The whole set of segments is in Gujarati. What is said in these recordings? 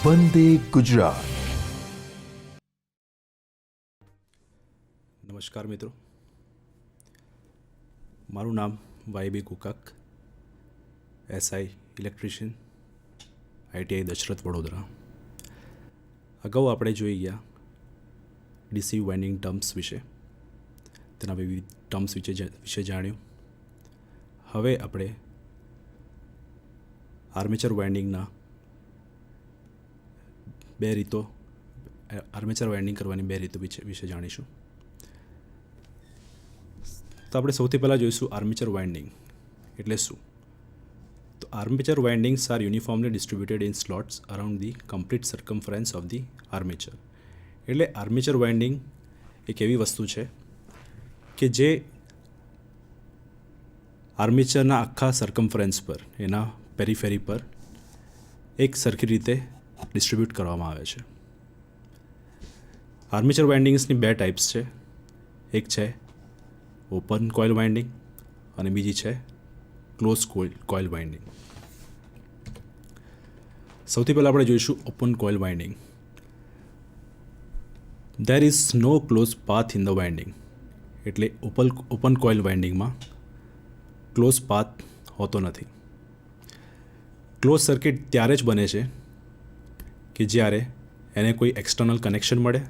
વંદે ગુજરાત. નમસ્કાર મિત્રો, મારું નામ વાયબી કુકાક, SI electrician, ITI Dashrath Vadodara. અગાઉ આપણે જોઈ ગયા ડીસી વાઇન્ડિંગ ટર્મ્સ વિશે, તેના વિવિધ ટર્મ્સ વિશે જાણ્યું. હવે આપણે આર્મેચર વાઇન્ડિંગના આર્મેચર વાઇન્ડિંગ કરવાની બે રીતો વિશે જાણીશું. તો આપણે સૌથી પહેલાં જોઈશું આર્મેચર વાઇન્ડિંગ એટલે શું. તો armature windings are uniformly distributed in slots around the complete circumference of the armature. એટલે આર્મેચર વાઇન્ડિંગ એક એવી વસ્તુ છે કે જે આર્મેચરના આખા સર્કમફરન્સ પર, એના પેરીફેરી પર એક સરખી રીતે ડિસ્ટ્રીબ્યુટ કરવામાં આવે છે. આર્મેચર વાઇન્ડિંગ્સની બે ટાઈપ્સ છે. એક છે ઓપન કોઇલ વાઇન્ડિંગ અને બીજી છે ક્લોઝ કોઇલ વાઇન્ડિંગ. સૌથી પહેલાં આપણે જોઈશું open coil winding. There is no close path in the winding. એટલે ઓપન કોઇલ વાઇન્ડિંગમાં ક્લોઝ પાથ હોતો નથી. ક્લોઝ સર્કિટ ત્યારે જ બને છે કે જ્યારે એને કોઈ એક્સટર્નલ કનેક્શન મળે,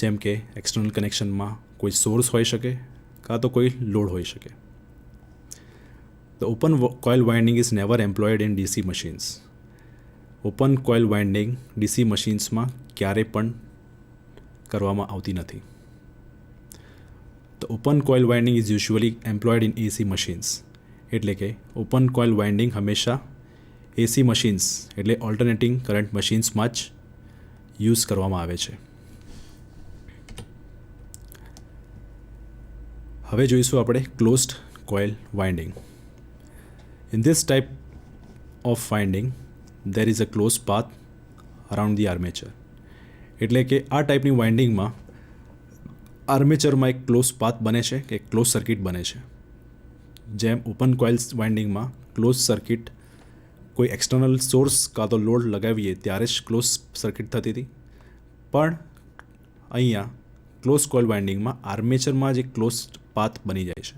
જેમ કે એક્સટર્નલ કનેક્શનમાં કોઈ સોર્સ હોઈ શકે કાં તો કોઈ લોડ હોઈ શકે. The open coil winding is never employed in DC machines. Open coil winding DC મશીન્સમાં ક્યારે પણ કરવામાં આવતી નથી. The open coil winding is usually employed in AC machines. એટલે કે ઓપન કોઇલ વાઇન્ડિંગ હંમેશા એસી મશીન્સ એટલે ઓલ્ટરનેટિંગ કરંટ મશીન્સમાં જ યુઝ કરવામાં આવે છે. હવે જોઈશું આપણે closed coil winding. In this type of winding there is a close path around the armature. એટલે કે આ ટાઈપની વાઇન્ડિંગમાં આર્મેચરમાં એક ક્લોઝ પાથ બને છે કે ક્લોઝ સર્કિટ બને છે. જેમ ઓપન કોઇલ વાઇન્ડિંગમાં ક્લોઝ સર્કિટ કોઈ એક્સટર્નલ સોર્સ કાં તો લોડ લગાવીએ ત્યારે જ ક્લોઝ સર્કિટ થતી હતી, પણ અહીંયા ક્લોઝ કોઇલ વાઇન્ડિંગમાં આર્મેચરમાં જ એક ક્લોઝ પાથ બની જાય છે.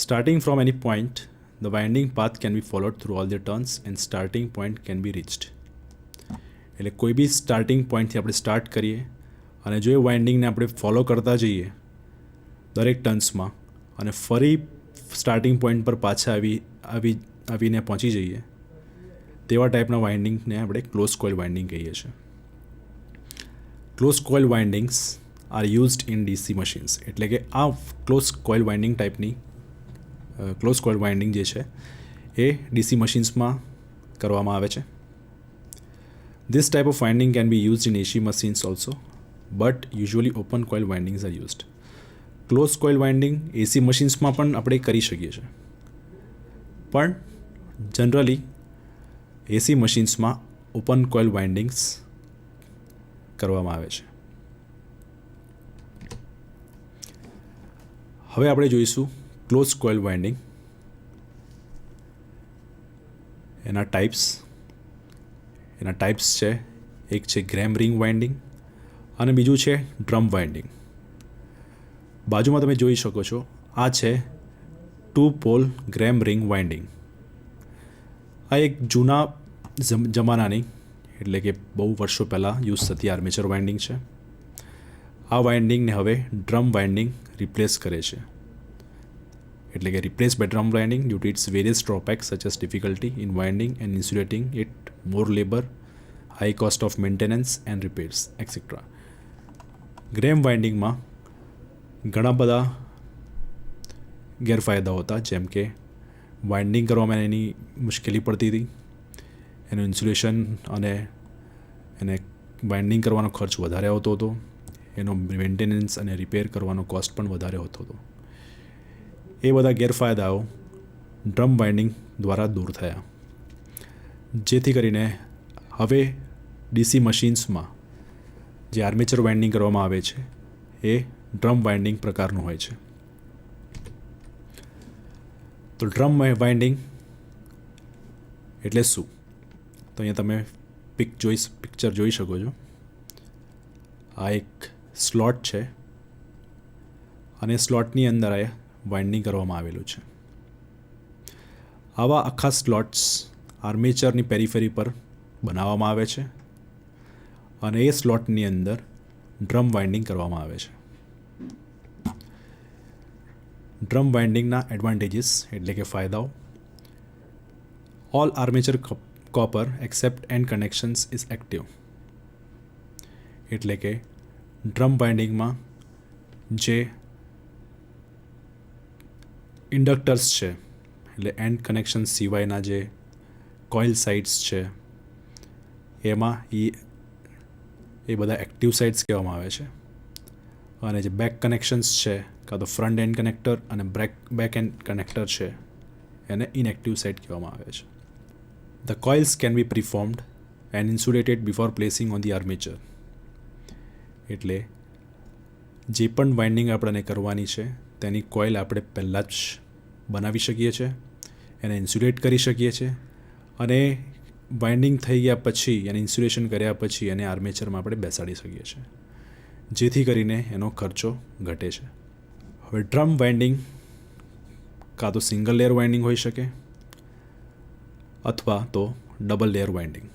Starting from any point the winding path can be followed through all the turns and starting point can be reached. એટલે કોઈ બી સ્ટાર્ટિંગ પોઈન્ટથી આપણે સ્ટાર્ટ કરીએ અને જો એ વાઇન્ડિંગને આપણે ફોલો કરતા જઈએ દરેક ટર્ન્સમાં અને ફરી સ્ટાર્ટિંગ પોઈન્ટ પર પાછા આવીને પહોંચી જઈએ, તેવા ટાઈપના વાઇન્ડિંગને આપણે ક્લોઝ કોઇલ વાઇન્ડિંગ કહીએ છીએ. Close coil windings are used in DC machines. એટલે કે આ ક્લોઝ કોઇલ વાઇન્ડિંગ ટાઈપની ક્લોઝ કોઇલ વાઇન્ડિંગ જે છે એ ડીસી મશીન્સમાં કરવામાં આવે છે. This type of winding can be used in AC machines also, but usually open coil windings are used. Close coil winding AC મશીન્સમાં પણ આપણે કરી શકીએ છીએ, પણ જનરલી એસી મશીન્સમાં ઓપન કોઇલ વાઇન્ડિંગ્સ કરવામાં આવે છે. હવે આપણે જોઈશું ક્લોઝ કોઇલ વાઇન્ડિંગ, એના ટાઈપ્સ છે. એક છે ગ્રેમ રિંગ વાઇન્ડિંગ અને બીજું છે ડ્રમ વાઇન્ડિંગ. બાજુમાં તમે જોઈ શકો છો, આ છે 2 પોલ ગ્રેમ રિંગ વાઇન્ડિંગ. આ એક જૂના જમાનાની, એટલે કે બહુ વર્ષો પહેલાં યુઝ થતી આર્મેચર વાઇન્ડિંગ છે. આ વાઇન્ડિંગને હવે ડ્રમ વાઇન્ડિંગ રિપ્લેસ કરે છે. એટલે કે replace by drum winding due to its various drawbacks such as difficulty in winding and insulating it, more labour, high cost of maintenance and repairs etcetera. Gramme વાઇન્ડિંગમાં ઘણા બધા ગેરફાયદાઓ હતા, જેમ કે વાઇન્ડિંગ કરવામાં એની મુશ્કેલી પડતી હતી, એનું ઇન્સ્યુલેશન અને એને વાઇન્ડિંગ કરવાનો ખર્ચ વધારે આવતો હતો, એનો મેન્ટેનન્સ અને રિપેર કરવાનો કોસ્ટ પણ વધારે હોતો હતો. એ બધા ગેરફાયદાઓ ડ્રમ વાઇન્ડિંગ દ્વારા દૂર થયા, જેથી કરીને હવે ડીસી મશીન્સમાં જે આર્મેચર વાઇન્ડિંગ કરવામાં આવે છે એ ડ્રમ વાઇન્ડિંગ પ્રકારનું હોય છે. તો ડ્રમ વાઇન્ડિંગ એટલે શું? તો અહીંયા તમે પિક્ચર જોઈ શકો છો. આ એક સ્લોટ છે અને સ્લોટની અંદર આ વાઇન્ડિંગ કરવામાં આવેલું છે. આવા આખા સ્લોટ્સ આર્મેચરની પેરીફેરી પર બનાવવામાં આવે છે અને એ સ્લોટની અંદર ડ્રમ વાઇન્ડિંગ કરવામાં આવે છે. ડ્રમ વાઇન્ડિંગના એડવાન્ટેજીસ એટલે કે ફાયદાઓ: all armature copper accept and connections is active. એટલે કે ડ્રમ વાઇન્ડિંગમાં જે ઇન્ડક્ટર્સ છે એટલે એન્ડ કનેક્શન સિવાયના જે કોઇલ સાઇડ્સ છે એમાં એ બધા એક્ટિવ સાઇડ્સ કહેવામાં આવે છે. અને જે બેક કનેક્શન્સ છે કાં તો ફ્રન્ટ એન્ડ કનેક્ટર અને બેક એન્ડ કનેક્ટર છે એને ઇનએક્ટિવ સાઇડ કહેવામાં આવે છે. The coils can be preformed and insulated before placing on the armature. એટલે જે પણ વાઇન્ડિંગ આપણને કરવાની છે તેની કોઇલ આપણે પહેલાં જ બનાવી શકીએ છીએ, એને ઇન્સ્યુલેટ કરી શકીએ છીએ અને વાઇન્ડિંગ થઈ ગયા પછી એને ઇન્સ્યુલેશન કર્યા પછી એને આર્મેચરમાં આપણે બેસાડી શકીએ છીએ, જેથી કરીને એનો ખર્ચો ઘટે છે. હવે ડ્રમ વાઇન્ડિંગ કાં તો સિંગલ લેયર વાઇન્ડિંગ હોઈ શકે અથવા તો ડબલ લેયર વાઇન્ડિંગ.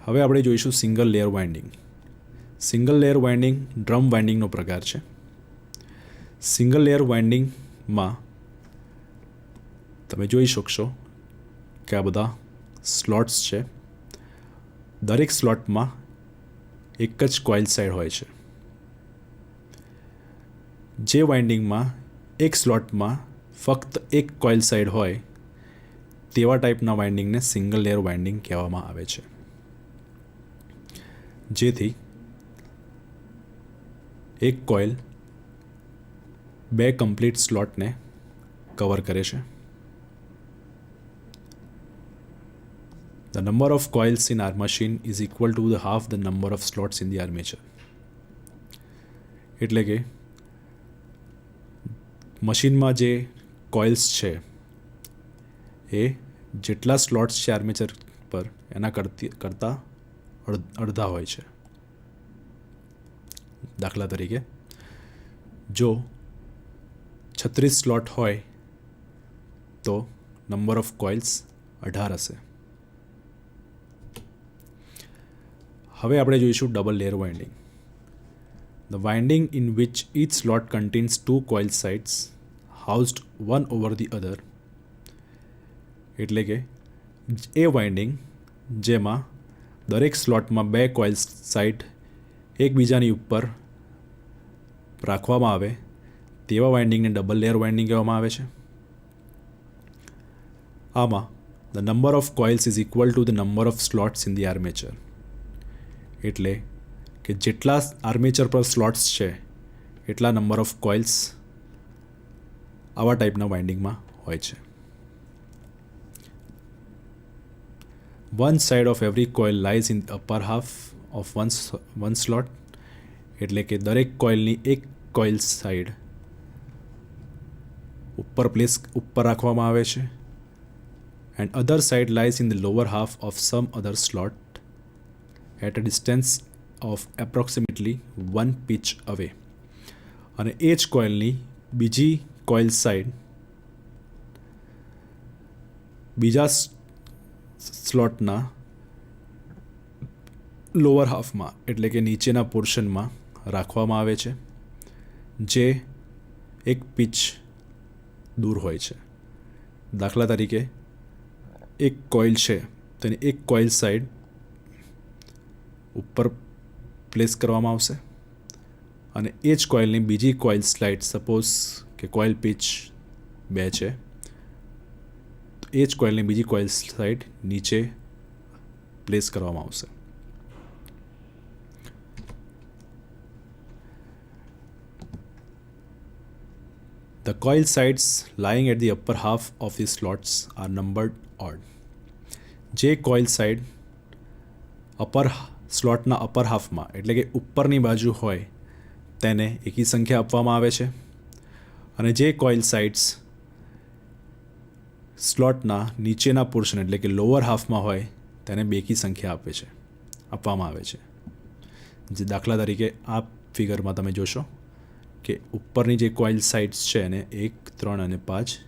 હવે આપણે જોઈશું single layer winding. Single layer winding drum વાઇન્ડિંગનો પ્રકાર છે. સિંગલ લેયર વાઇન્ડિંગમાં તમે જોઈ શકશો કે આ બધા સ્લોટ્સ છે. દરેક સ્લોટમાં એક જ કોઇલ સાઇડ હોય છે. જે વાઇન્ડિંગમાં એક સ્લોટમાં ફક્ત એક કોઇલ સાઇડ હોય તેવા ટાઈપના વાઇન્ડિંગને સિંગલ લેયર વાઇન્ડિંગ કહેવામાં આવે છે. જેથી એક કોઇલ બે કમ્પ્લીટ સ્લોટને કવર કરે છે. The number of coils in our machine is equal to the half the number of slots in the armature. એટલે કે મશીનમાં જે કોઇલ્સ છે એ જેટલા સ્લોટ્સ છે આર્મેચર પર એના કરતાં અડધા હોય છે. દાખલા તરીકે જો 36 સ્લોટ હોય તો નંબર ઓફ કોઇલ્સ 18 હશે. હવે આપણે જોઈશું double layer winding. The winding in which each slot contains two coil sides housed one over the other. એટલે કે એ વાઇન્ડિંગ જેમાં દરેક સ્લોટમાં બે કોઇલ સાઇડ એકબીજાની ઉપર રાખવામાં આવે તેવા વાઇન્ડિંગને ડબલ લેયર વાઇન્ડિંગ કહેવામાં આવે છે. આમાં the number of coils is equal to the number of slots in the armature. એટલે કે જેટલા આર્મેચર પર સ્લોટ્સ છે એટલા નંબર ઓફ કોઇલ્સ આવા ટાઈપના વાઇન્ડિંગમાં હોય છે. One side of every coil lies in upper half of one slot. એટલે કે દરેક કોઇલની એક કોઇલ સાઇડ ઉપર રાખવામાં આવે છે and other side lies in the lower half of some other slot at a distance of approximately 1 pitch અવે. અને એ જ કોઇલની બીજી કોઇલ સાઇડ બીજા સ્લોટના લોઅર હાફમાં એટલે કે નીચેના પોર્શનમાં રાખવામાં આવે છે જે 1 pitch દૂર હોય છે. દાખલા તરીકે એક કોઇલ છે તેની એક કોઇલ સાઇડ ઉપર પ્લેસ કરવામાં આવશે અને એ જ કોઇલની બીજી કોઇલ સાઇડ સપોઝ કે કોઇલ પિચ 2 છે તો એ જ કોઇલની બીજી કોઇલ સાઇડ નીચે પ્લેસ કરવામાં આવશે. The coil sides lying at the upper half of the slots are numbered odd. જે કોઇલ સાઇડ સ્લોટના અપર હાફમાં એટલે કે ઉપરની બાજુ હોય તેને એકી સંખ્યા આપવામાં આવે છે અને જે કોઇલ સાઇડ્સ સ્લોટના નીચેના પોર્શન એટલે કે લોઅર હાફમાં હોય તેને બેકી સંખ્યા આપવામાં આવે છે. જે દાખલા તરીકે આ ફિગરમાં તમે જોશો કે ઉપરની જે કોઇલ સાઇડ્સ છે એને 1, 3 અને 5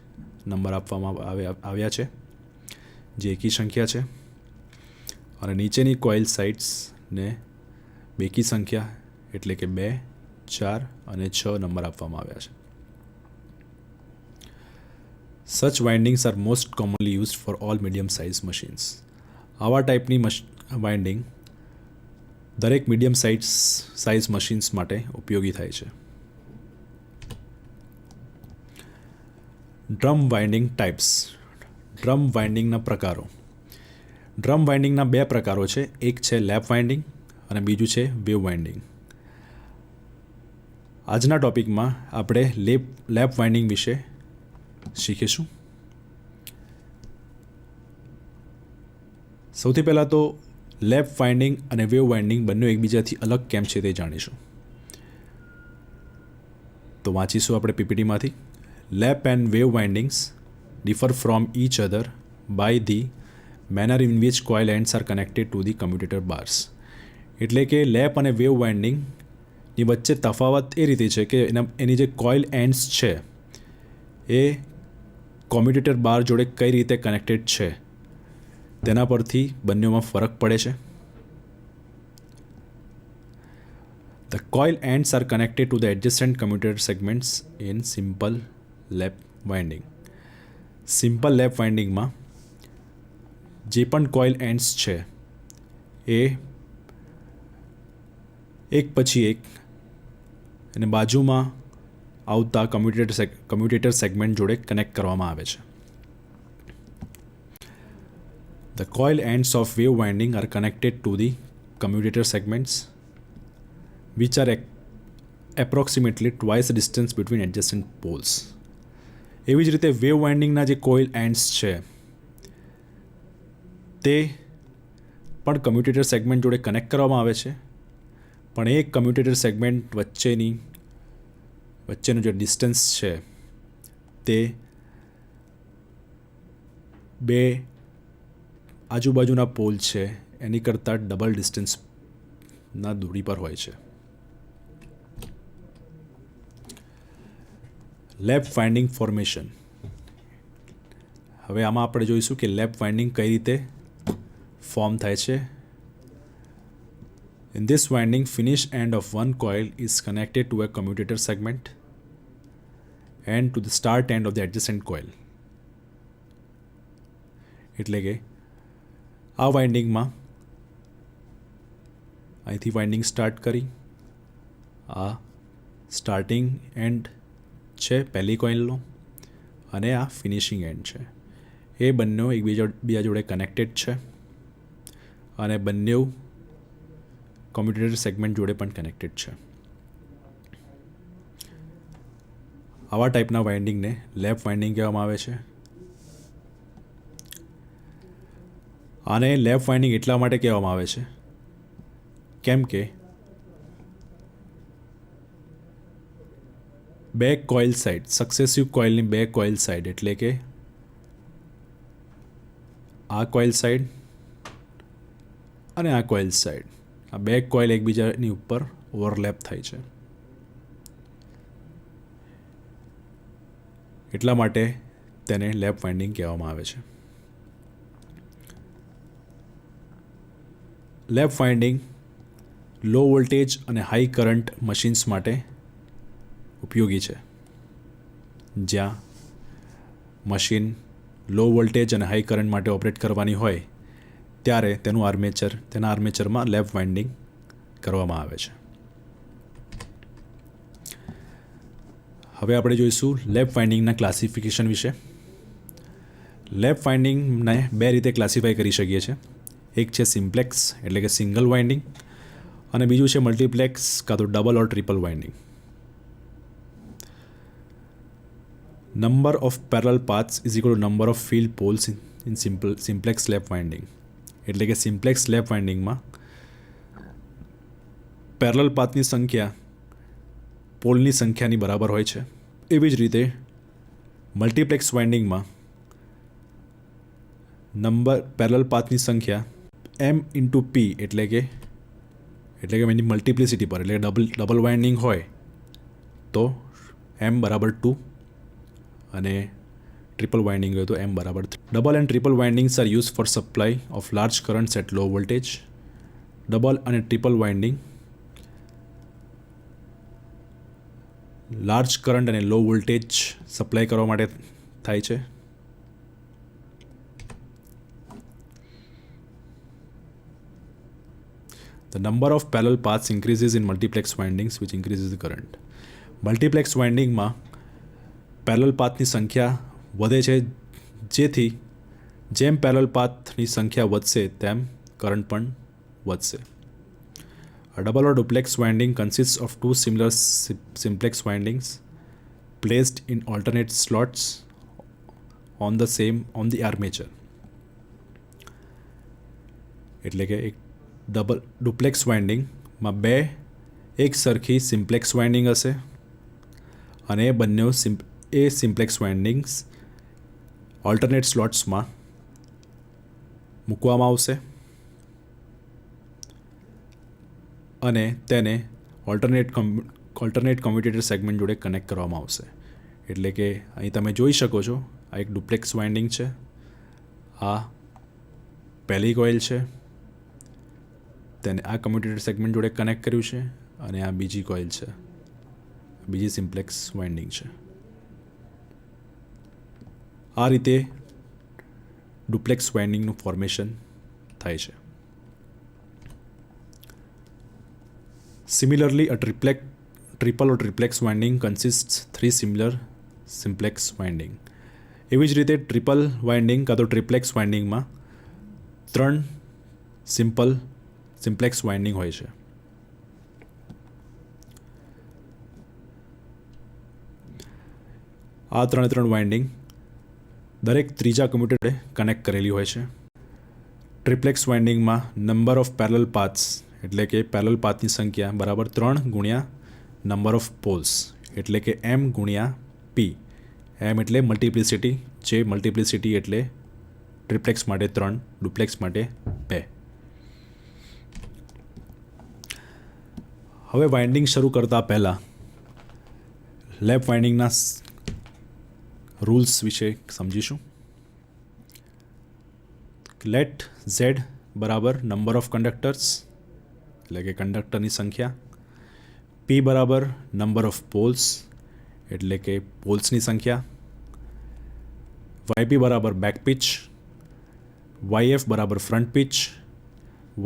નંબર આપવામાં આવ્યા છે, જે એકી સંખ્યા છે. અને નીચેની કોઇલ સાઇડ્સને બેકી સંખ્યા એટલે કે 2, 4 અને 6 નંબર આપવામાં આવ્યા છે. Such windings are most commonly used for all medium size machines. આવા ટાઈપની વાઇન્ડિંગ દરેક મીડિયમ સાઇઝ મશીન્સ માટે ઉપયોગી થાય છે. Drum winding types. ડ્રમ વાઇન્ડિંગના પ્રકારો. ડ્રમ વાઇન્ડિંગના 2 પ્રકારો છે. એક છે લેપ વાઇન્ડિંગ અને બીજું છે વેવ વાઇન્ડિંગ. આજના ટોપિકમાં આપણે લેપ વાઇન્ડિંગ વિશે શીખીશું. સૌથી પહેલાં તો લેપ વાઇન્ડિંગ અને વેવ વાઇન્ડિંગ બંને એકબીજાથી અલગ કેમ છે તે જાણીશું. તો વાંચીશું આપણે પીપીટીમાંથી. Lap and wave windings differ from each other by the manner in which coil ends are connected to the commutator bars. એટલે કે લેપ અને વેવ વાઇન્ડિંગની વચ્ચે તફાવત એ રીતે છે કે એની જે કોઇલ એન્ડ્સ છે એ કોમ્યુટેટર બાર જોડે કઈ રીતે કનેક્ટેડ છે તેના પરથી બંનેમાં ફરક પડે છે. The coil ends are connected to the adjacent commutator segments in simple lap winding. Simple lap વાઇન્ડિંગમાં જે પણ કોઇલ એન્ડ્સ છે એ એક પછી એક અને બાજુમાં આવતા કમ્યુટેટર સેગમેન્ટ જોડે કનેક્ટ કરવામાં આવે છે. The coil ends of wave winding are connected to the commutator segments which are approximately twice the distance between adjacent poles. એવી જ રીતે વેવ વાઇન્ડિંગના જે કોઇલ એન્ડ્સ છે તે પણ કમ્યુટેટર સેગમેન્ટ જોડે કનેક્ટ કરવામાં આવે છે, પણ એક કમ્યુટેટર સેગમેન્ટ વચ્ચેનું જે ડિસ્ટન્સ છે તે 2 આજુબાજુના પોલ છે એની કરતાં ડબલ ડિસ્ટન્સના દૂરી પર હોય છે. લેપ વાઇન્ડિંગ ફોર્મેશન. હવે આમાં આપણે જોઈશું કે લેપ વાઇન્ડિંગ કઈ રીતે ફોર્મ થાય છે. In this winding finish end of one coil is connected to a commutator segment and to the start end of the adjacent coil. એટલે કે આ વાઇન્ડિંગમાં અહીંથી વાઇન્ડિંગ સ્ટાર્ટ કરી આ સ્ટાર્ટિંગ એન્ડ છે પહેલી કોઇલનો અને આ ફિનિશિંગ એન્ડ છે. એ બંને એકબીજા જોડે કનેક્ટેડ છે અને બંને કમ્યુટેટર સેગમેન્ટ જોડે પણ કનેક્ટેડ છે. આવા ટાઈપના વાઇન્ડિંગને લેપ વાઇન્ડિંગ કહેવામાં આવે છે. આને લેપ વાઇન્ડિંગ એટલા માટે કહેવામાં આવે છે કેમ કે 2 કોઇલ સાઇડ સક્સેસિવ કોઇલની 2 કોઇલ સાઇડ એટલે કે આ કોઇલ સાઇડ અને આ કોઇલ સાઇડ, આ 2 કોઇલ એકબીજાની ઉપર ઓવરલેપ થાય છે. એટલા માટે તેને લેપ વાઇન્ડિંગ કહેવામાં આવે છે. લેપ વાઇન્ડિંગ લો વોલ્ટેજ અને હાઈ કરંટ મશીન્સ માટે ઉપયોગી છે. જ્યાં મશીન લો વોલ્ટેજ અને હાઈ કરંટ માટે ઓપરેટ કરવાની હોય ત્યારે તેના આર્મેચરમાં લેપ વાઇન્ડિંગ કરવામાં આવે છે. હવે આપણે જોઈશું લેપ વાઇન્ડિંગના ક્લાસિફિકેશન વિશે. લેપ વાઇન્ડિંગને 2 રીતે ક્લાસિફાઈ કરી શકીએ છીએ. એક છે સિમ્પ્લેક્સ એટલે કે સિંગલ વાઇન્ડિંગ અને બીજું છે મલ્ટીપ્લેક્સ કાં તો double or triple winding. Number of parallel paths is equal to number of field poles in simplex lap winding. એટલે કે સિમ્પ્લેક્સ લેપ વાઇન્ડિંગમાં પેરેલલ પાથની સંખ્યા પોલની સંખ્યાની બરાબર હોય છે. એવી જ રીતે મલ્ટીપ્લેક્સ વાઇન્ડિંગમાં નંબર પેરેલલ પાથની સંખ્યા એમ ઇન્ટુ પી એટલે કે એની મલ્ટિપ્લિસિટી પર એટલે ડબલ વાઇન્ડિંગ હોય તો એમ બરાબર 2 અને ટ્રિપલ વાઇન્ડિંગ હોય તો એમ બરાબર 3. Double and triple windings are use for supply of large currents at low voltage. Double અને ટ્રિપલ વાઇન્ડિંગ લાર્જ કરંટ અને લો વોલ્ટેજ સપ્લાય કરવા માટે થાય છે. The number of parallel paths increases in multiplex windings which increases the current. Multiplex વાઇન્ડિંગમાં પેરેલલ પાથની સંખ્યા વધે છે જેથી જેમ પેરેલલ પાથની સંખ્યા વધશે તેમ કરંટ પણ વધશે. A double or duplex winding consists of two similar simplex windings placed in alternate slots on the armature. એટલે કે એક ડુપ્લેક્સ વાઇન્ડિંગમાં બે એક સરખી સિમ્પ્લેક્સ વાઇન્ડિંગ હશે અને એ સિમ્પ્લેક્સ વાઇન્ડિંગ્સ ઓલ્ટરનેટ સ્લોટ્સમાં મૂકવામાં આવશે અને તેને ઓલ્ટરનેટ કમ્યુટેટર સેગમેન્ટ જોડે કનેક્ટ કરવામાં આવશે. એટલે કે અહીં તમે જોઈ શકો છો આ એક ડુપ્લેક્સ વાઇન્ડિંગ છે, આ પહેલી કોઇલ છે, તેને આ કમ્યુટેટર સેગમેન્ટ જોડે કનેક્ટ કર્યું છે અને આ બીજી કોઇલ છે, બીજી સિમ્પ્લેક્સ વાઇન્ડિંગ છે. આ રીતે ડુપ્લેક્સ વાઇન્ડિંગનું ફોર્મેશન થાય છે. Similarly, a triple or triplex winding consists three similar simplex winding. એવી જ રીતે ટ્રિપલ વાઇન્ડિંગ કાં તો ટ્રિપ્લેક્સ વાઇન્ડિંગમાં 3 સિમ્પ્લેક્સ વાઇન્ડિંગ હોય છે. આ 3 વાઇન્ડિંગ દરેક ત્રીજા કમ્યુટેટરે કનેક્ટ કરેલી હોય છે. Triplex વાઇન્ડિંગમાં number of parallel paths એટલે કે પેરેલલ પાથની સંખ્યા બરાબર 3 ગુણ્યા નંબર ઓફ પોલ્સ એટલે કે એમ ગુણ્યા પી. એમ એટલે મલ્ટિપ્લિસિટી, જે મલ્ટિપ્લિસિટી એટલે ટ્રિપ્લેક્સ માટે 3, ડુપ્લેક્સ માટે 2. હવે વાઇન્ડિંગ શરૂ કરતાં પહેલાં લેપ વાઇન્ડિંગના રૂલ્સ વિશે સમજીશું. લેટ ઝેડ બરાબર નંબર ઓફ કંડક્ટર્સ એટલે કે કંડક્ટરની સંખ્યા, પી બરાબર નંબર ઓફ પોલ્સ એટલે કે પોલ્સની સંખ્યા, વાયપી બરાબર બેક પિચ, વાયએફ બરાબર ફ્રન્ટ પિચ,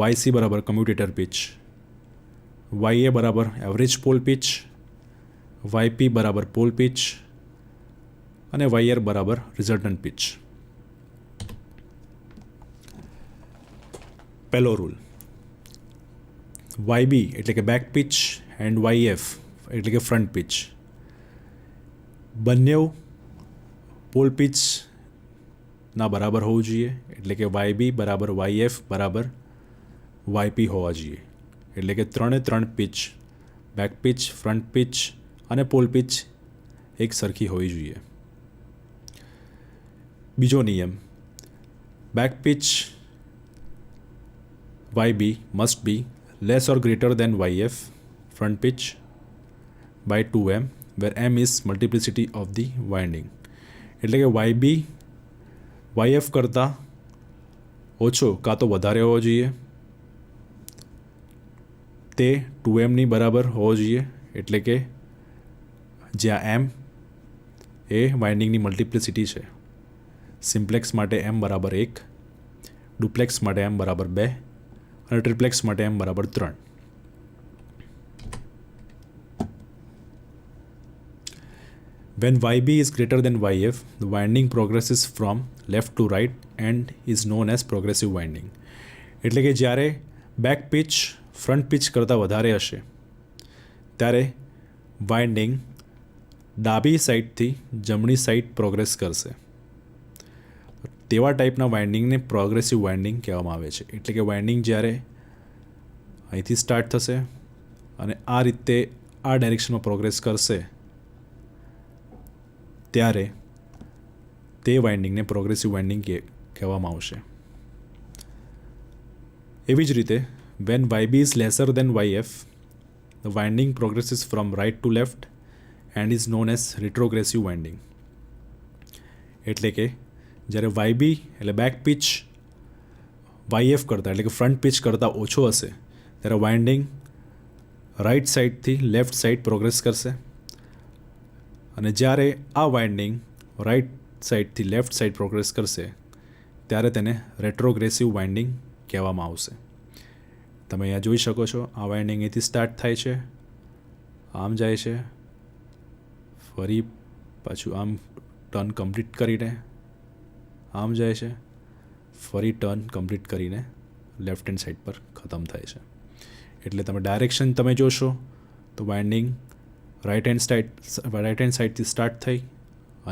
વાયસી બરાબર કમ્યુટેટર પિચ, વાયએ બરાબર એવરેજ પોલ પિચ, વાયપી બરાબર પોલ પિચ અને વાયઆર બરાબર રિઝલ્ટન્ટ પિચ. પહેલો રૂલ, વાયબી એટલે કે બેક પિચ એન્ડ વાયએફ એટલે કે ફ્રન્ટ પિચ બંને પોલ પિચના બરાબર હોવું જોઈએ. એટલે કે વાયબી બરાબર વાયએફ બરાબર વાયપી હોવા જોઈએ. એટલે કે 3 pitch, back pitch, front pitch અને પોલ પિચ એક સરખી હોવી જોઈએ. બીજો નિયમ, back pitch YB must be less or greater than YF front pitch by 2m where m is multiplicity of the winding. એટલે કે YB YF કરતાં ઓછો કાં તો વધારે હોવો જોઈએ, તે 2mની બરાબર હોવો જોઈએ. એટલે કે જ્યાં m એ વાઇન્ડિંગની મલ્ટિપ્લિસિટી છે. સિમ્પ્લેક્સ માટે m બરાબર 1, ડુપ્લેક્સ માટે m બરાબર 2 અને ટ્રિપ્લેક્સ માટે m બરાબર 3. When YB is greater than YF, the winding progresses from left to right and is known as progressive winding. એટલે કે જ્યારે બેક પિચ ફ્રન્ટ પિચ કરતાં વધારે હશે ત્યારે વાઇન્ડિંગ ડાબી સાઈડથી જમણી સાઈડ પ્રોગ્રેસ કરશે. તેવા ટાઈપના વાઇન્ડિંગને પ્રોગ્રેસિવ વાઇન્ડિંગ કહેવામાં આવે છે. એટલે કે વાઇન્ડિંગ જ્યારે અહીંથી સ્ટાર્ટ થશે અને આ રીતે આ ડાયરેક્શનમાં પ્રોગ્રેસ કરશે ત્યારે તે વાઇન્ડિંગને પ્રોગ્રેસિવ વાઇન્ડિંગ કહેવામાં આવશે. એવી જ રીતે when YB is lesser than YF, the winding progresses from right to left and is known as retrogressive winding. એટલે કે જ્યારે YB એટલે બેક પિચ YF કરતાં એટલે કે ફ્રન્ટ પિચ કરતાં ઓછો હશે ત્યારે વાઇન્ડિંગ રાઇટ સાઈડથી લેફ્ટ સાઈડ પ્રોગ્રેસ કરશે, અને જ્યારે આ વાઇન્ડિંગ રાઇટ સાઈડથી લેફ્ટ સાઈડ પ્રોગ્રેસ કરશે ત્યારે તેને રેટ્રોગ્રેસિવ વાઇન્ડિંગ કહેવામાં આવશે. તમે અહીંયા જોઈ શકો છો, આ વાઇન્ડિંગ અહીંથી સ્ટાર્ટ થાય છે, આમ જાય છે, ફરી પાછું આમ ટર્ન કમ્પ્લીટ કરીને આમ જાય છે, ફરી ટર્ન કમ્પ્લીટ કરીને લેફ્ટ હેન્ડ સાઈડ પર ખતમ થાય છે. એટલે તમે ડાયરેક્શન તમે જોશો તો વાઇન્ડિંગ રાઇટ હેન્ડ સાઈડથી સ્ટાર્ટ થઈ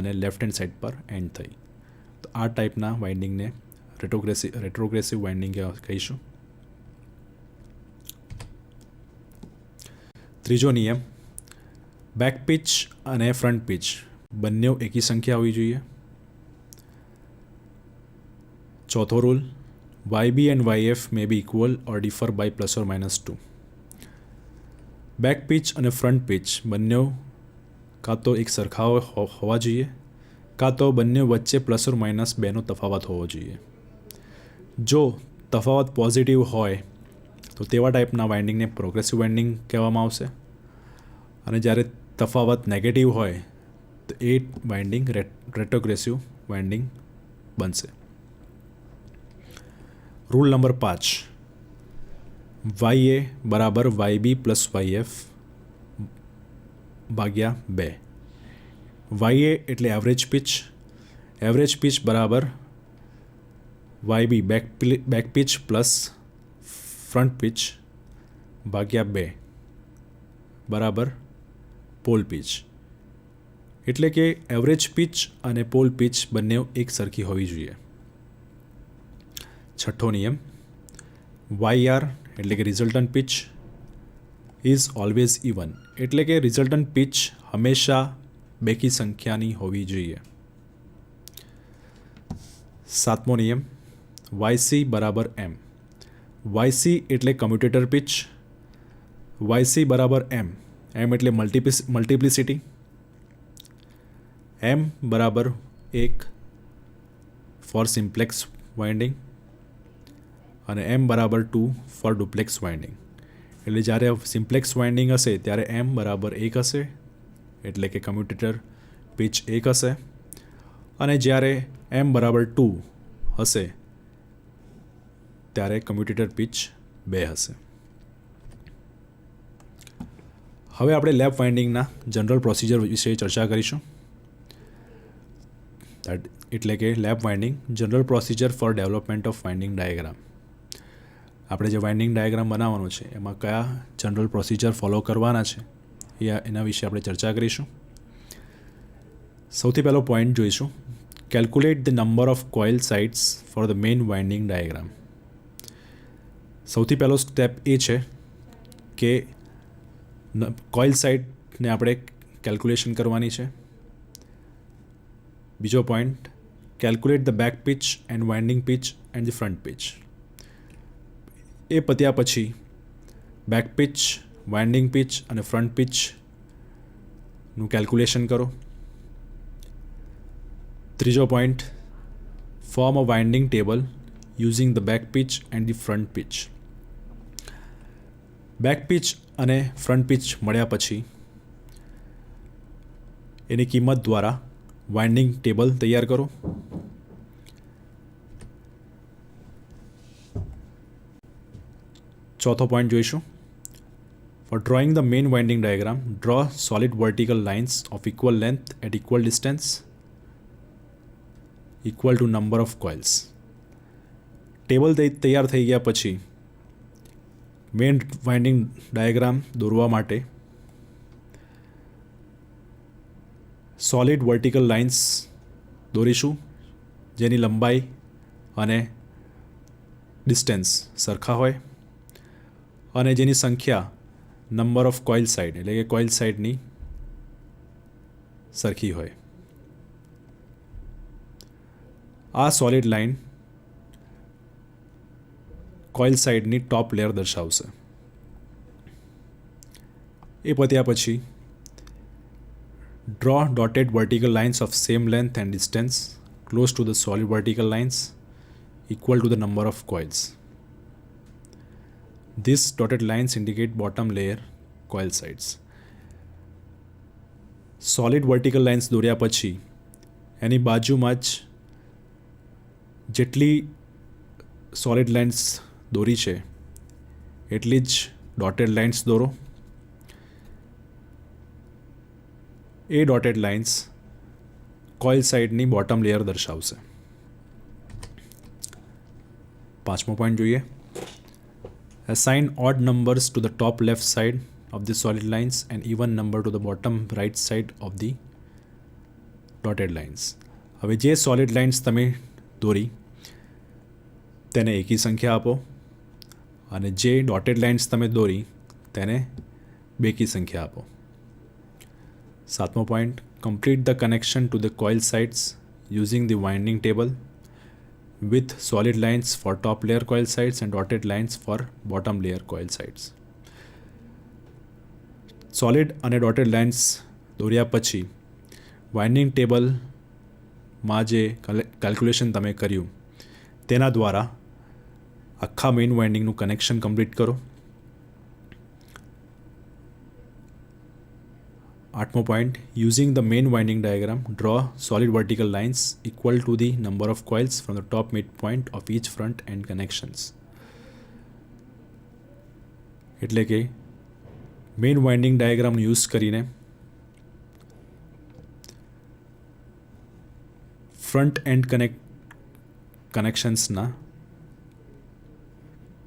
અને લેફ્ટ હેન્ડ સાઈડ પર એન્ડ થઈ. તો આ ટાઈપના વાઇન્ડિંગને રેટ્રોગ્રેસિવ વાઇન્ડિંગ કહીશું. ત્રીજો નિયમ, બેક પિચ અને ફ્રન્ટ પિચ બંને એકી સંખ્યા હોવી જોઈએ. ચોથો rule, YB and YF may be equal or differ by ±2. Back pitch અને ફ્રન્ટ પિચ બંને કાં તો એક સરખા હોવા જોઈએ કાં તો બંને વચ્ચે ±2નો તફાવત હોવો જોઈએ. જો તફાવત પોઝિટિવ હોય તો તેવા ટાઈપના વાઇન્ડિંગને પ્રોગ્રેસિવ વાઇન્ડિંગ કહેવામાં આવશે, અને જ્યારે તફાવત નેગેટિવ હોય તો એ વાઇન્ડિંગ રેટ્રોગ્રેસિવ વાઇન્ડિંગ બનશે. રૂલ નંબર 5, YA બરાબર YB પ્લસ YF ભાગ્યા 2. YA એટલે એવરેજ પિચ બરાબર YB back pitch plus front pitch ભાગ્યા 2 બરાબર પોલ પિચ. એટલે કે એવરેજ પિચ અને પોલ પિચ બંને એક સરખી હોવી જોઈએ. છઠ્ઠો નિયમ, YR એટલે કે resultant pitch is always even, એટલે કે રિઝલ્ટન્ટ પિચ હંમેશા બેકી સંખ્યાની હોવી જોઈએ. સાતમો નિયમ, YC બરાબર M. YC એટલે કમ્યુટેટર પિચ, YC બરાબર M એટલે મલ્ટિપ્લિસિટી, M બરાબર 1 ફોર સિમ્પ્લેક્સ વાઇન્ડિંગ અને M બરાબર 2 ફોર ડુપ્લેક્સ વાઇન્ડિંગ. એટલે જ્યારે સિમ્પ્લેક્સ વાઇન્ડિંગ હશે ત્યારે M બરાબર 1 હશે, એટલે કે કમ્યુટેટર પિચ 1 હશે, અને જ્યારે M બરાબર 2 હશે ત્યારે કમ્યુટેટર પિચ 2 હશે. હવે આપણે લેપ વાઇન્ડિંગના જનરલ પ્રોસિજર વિશે ચર્ચા કરીશું. એટલે કે lap winding general procedure for development of winding diagram. આપણે જે વાઇન્ડિંગ ડાયાગ્રામ બનાવવાનો છે એમાં કયા જનરલ પ્રોસિજર ફોલો કરવાના છે એના વિશે આપણે ચર્ચા કરીશું. સૌથી પહેલો પોઈન્ટ જોઈશું, calculate the number of coil sides for the main winding diagram. સૌથી પહેલો સ્ટેપ એ છે કે કોઇલ સાઇડને આપણે કેલ્ક્યુલેશન કરવાની છે. બીજો point, calculate the back pitch and winding pitch and the front pitch. એ પત્યા પછી બેક પિચ, વાઇન્ડિંગ પિચ અને ફ્રન્ટ પિચનું કેલ્ક્યુલેશન કરો. ત્રીજો point, form a winding table using the back pitch and the front pitch. Back pitch અને ફ્રન્ટ પિચ મળ્યા પછી એની કિંમત દ્વારા વાઇન્ડિંગ ટેબલ તૈયાર કરો. ચોથો પોઈન્ટ જોઈશું, for drawing the main winding diagram draw solid vertical lines of equal length at equal distance equal to number of coils. Table તૈયાર થઈ ગયા પછી મેઇન વાઇન્ડિંગ ડાયાગ્રામ દોરવા માટે સોલિડ વર્ટિકલ લાઇન્સ દોરીશું જેની લંબાઈ અને ડિસ્ટન્સ સરખા હોય અને જેની સંખ્યા નંબર ઓફ કોઇલ સાઇડ એટલે કે કોઇલ સાઇડની સરખી હોય. આ સોલિડ લાઇન કોઇલ સાઇડની ટોપ લેયર દર્શાવશે. એ પત્યા પછી draw dotted vertical lines of same length and distance close to the solid vertical lines equal to the number of coils. These dotted lines indicate bottom layer coil sides. Solid vertical lines દોર્યા પછી એની બાજુમાં જ જેટલી સોલિડ લાઇન્સ દોરી છે એટલી જ ડોટેડ લાઇન્સ દોરો. એ ડોટેડ લાઇન્સ કોઇલ સાઇડની બોટમ લેયર દર્શાવશે. પાંચમો પોઈન્ટ જોઈએ. Assign odd numbers to the top left side of the solid lines and even number to the bottom right side of the dotted lines. હવે જે સોલિડ લાઇન્સ તમે દોરી તેને એકી સંખ્યા આપો અને જે ડોટેડ લાઇન્સ તમે દોરી તેને બેકી સંખ્યા આપો. સાતમો point. Complete the connection to the coil sides using the winding table with solid lines for top layer coil sides and dotted lines for bottom layer coil sides. Solid અને ડોટેડ લાઇન્સ દોર્યા પછી વાઇન્ડિંગ ટેબલમાં જે કેલ્ક્યુલેશન તમે કર્યું તેના દ્વારા આખા મેઇન વાઇન્ડિંગનું કનેક્શન કમ્પ્લીટ કરો. આઠમો point. Using the main winding diagram draw solid vertical lines equal to the number of coils from the top mid point of each front end connections. એટલે કે મેઇન વાઇન્ડિંગ ડાયાગ્રામનો યુઝ કરીને ફ્રન્ટ એન્ડ કનેક્શન્સના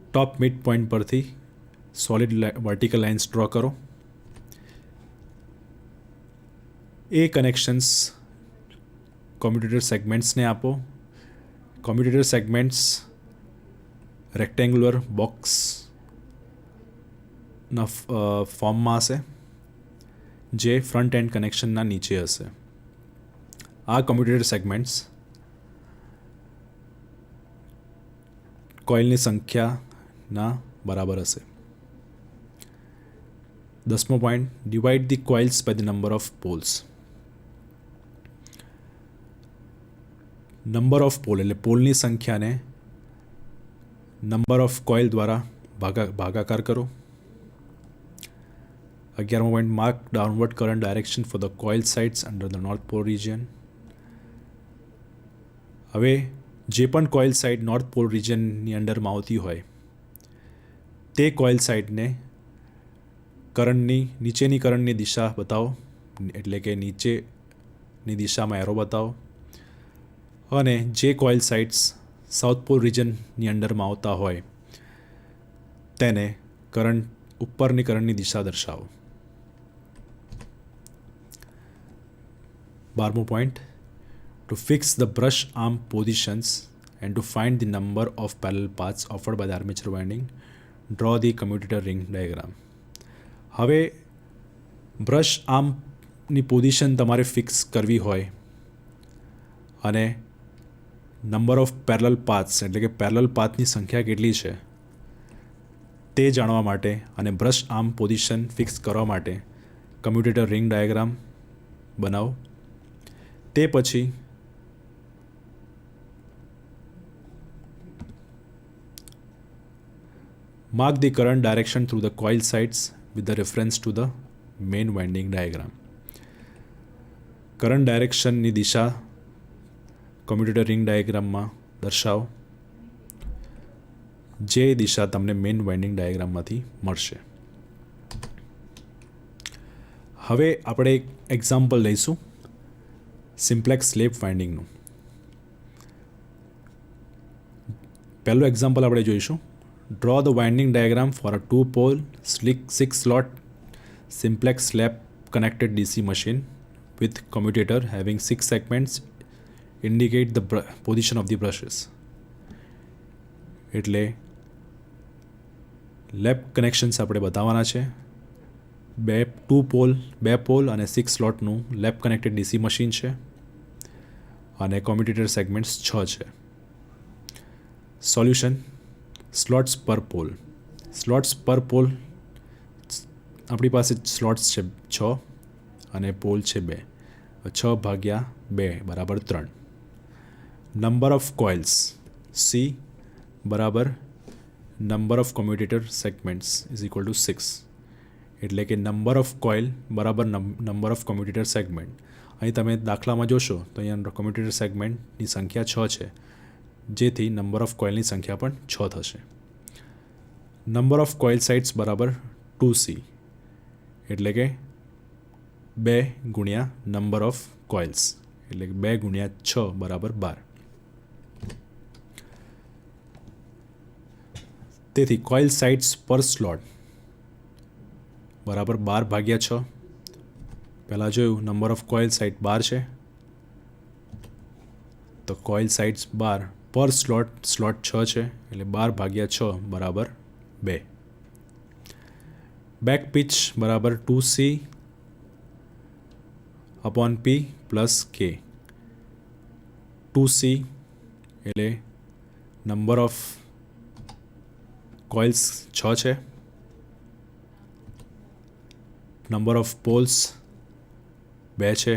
ટોપ મિડ પોઈન્ટ પરથી સોલિડ વર્ટિકલ લાઇન્સ ડ્રો કરો. એ કનેક્શન્સ કોમ્યુટેટર સેગમેન્ટ્સને આપો. કોમ્યુટેટર સેગમેન્ટ્સ રેક્ટેન્ગ્યુલર બોક્સના ફોર્મમાં હશે જે ફ્રન્ટ એન્ડ કનેક્શનના નીચે હશે. આ કોમ્યુટેટર સેગમેન્ટ્સ કોઇલની સંખ્યાના બરાબર હશે. 10મો point. Divide the coils by the number of poles. Number of pole એટલે પોલની સંખ્યાને નંબર ઓફ કોઇલ દ્વારા ભાગાકાર કરો. 11મો point. Mark downward current direction for the coil sides under the north pole region. હવે જે પણ કોઇલ સાઇડ નોર્થ પોલ રિજિયનની અંડરમાં આવતી હોય તે કોઇલ સાઇડને નીચેની કરંટની દિશા બતાવો, એટલે કે નીચેની દિશામાં એરો બતાવો. અને જે કોઇલ સાઇડ્સ સાઉથ પોલ રિજનની અંડરમાં આવતા હોય તેને ઉપરની કરંટની દિશા દર્શાવો. 12મો point. To fix the brush arm positions and to find the number of parallel paths offered by the armature winding draw the commutator ring diagram. હવે બ્રશ આર્મની પોઝિશન તમારે ફિક્સ કરવી હોય અને નંબર ઓફ પેરેલલ પાથ્સ એટલે કે પેરેલલ પાથની સંખ્યા કેટલી છે તે જાણવા માટે અને બ્રશ આર્મ પોઝિશન ફિક્સ કરવા માટે કમ્યુટેટર રિંગ ડાયાગ્રામ બનાવો. તે પછી mark the current direction through the coil sides with the reference to the main winding diagram. Current ડાયરેક્શનની દિશા કમ્યુટેટર રિંગ ડાયાગ્રામમાં દર્શાવો જે દિશા તમને મેઇન વાઇન્ડિંગ ડાયાગ્રામમાંથી મળશે. હવે આપણે એક એક્ઝામ્પલ લઈશું સિમ્પ્લેક્સ સ્લેપ વાઇન્ડિંગનું. પહેલું એક્ઝામ્પલ આપણે જોઈશું. Draw the winding diagram for a 2-pole 6-slot simplex slab connected DC machine with commutator having 6 segments indicate the position of the brushes. એટલે લેપ કનેક્શન્સ આપણે બતાવવાના છે. બે પોલ અને 6 સ્લોટનું લેપ કનેક્ટેડ ડીસી મશીન છે અને કોમ્યુટેટર સેગમેન્ટ્સ 6 છે. સોલ્યુશન. સ્લોટ્સ પર પોલ. સ્લોટ્સ પર પોલ આપણી પાસે સ્લોટ્સ છે 6 અને પોલ છે 2. 6 ભાગ્યા 2 બરાબર 3. નંબર ઓફ કોઇલ્સ સી બરાબર number of commutator segments is equal two 6. એટલે કે નંબર ઓફ કોઇલ બરાબર નંબર ઓફ કોમ્યુટેટર સેગમેન્ટ. અહીં તમે દાખલામાં જોશો તો અહીંયા કોમ્યુટેટર સેગમેન્ટની સંખ્યા 6 છે, જેથી નંબર ઓફ કોઇલની સંખ્યા પણ 6 થશે. નંબર ઓફ કોઇલ સાઇડ્સ બરાબર 2c, એટલે કે 2 ગુણ્યા નંબર ઓફ કોઇલ્સ, એટલે કે 2 ગુણ્યા 6 બરાબર 12. તેથી કોઇલ સાઇડ્સ પર સ્લોટ બરાબર 12 ભાગ્યા 6. પહેલાં જોયું નંબર ઓફ કોઇલ સાઇડ 12 છે, તો કોઇલ સાઇડ્સ 12 પર સ્લોટ 6 છે, એટલે 12 ભાગ્યા 6 બરાબર 2. બેક પિચ બરાબર 2c upon p plus k. 2c એટલે નંબર ઓફ કોઇલ્સ 6 છે, નંબર ઓફ પોલ્સ 2 છે,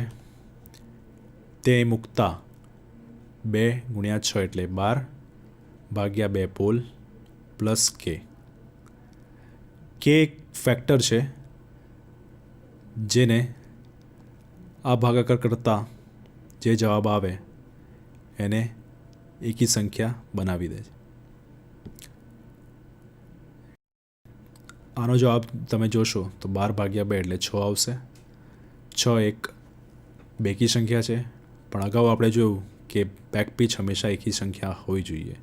તે મૂકતા 2 ગુણ્યા 6 એટલે 12 ભાગ્યા 2 પોલ પ્લસ કે. કે એક ફેક્ટર છે જેને આ ભાગાકાર કરતાં જે જવાબ આવે એને એકી સંખ્યા બનાવી દે છે. આનો જવાબ તમે જોશો તો 12 ભાગ્યા 2 એટલે 6 આવશે. 6 એક બેકી સંખ્યા છે, પણ અગાઉ આપણે જોયું કે બેક પિચ હંમેશા એકી સંખ્યા હોવી જોઈએ.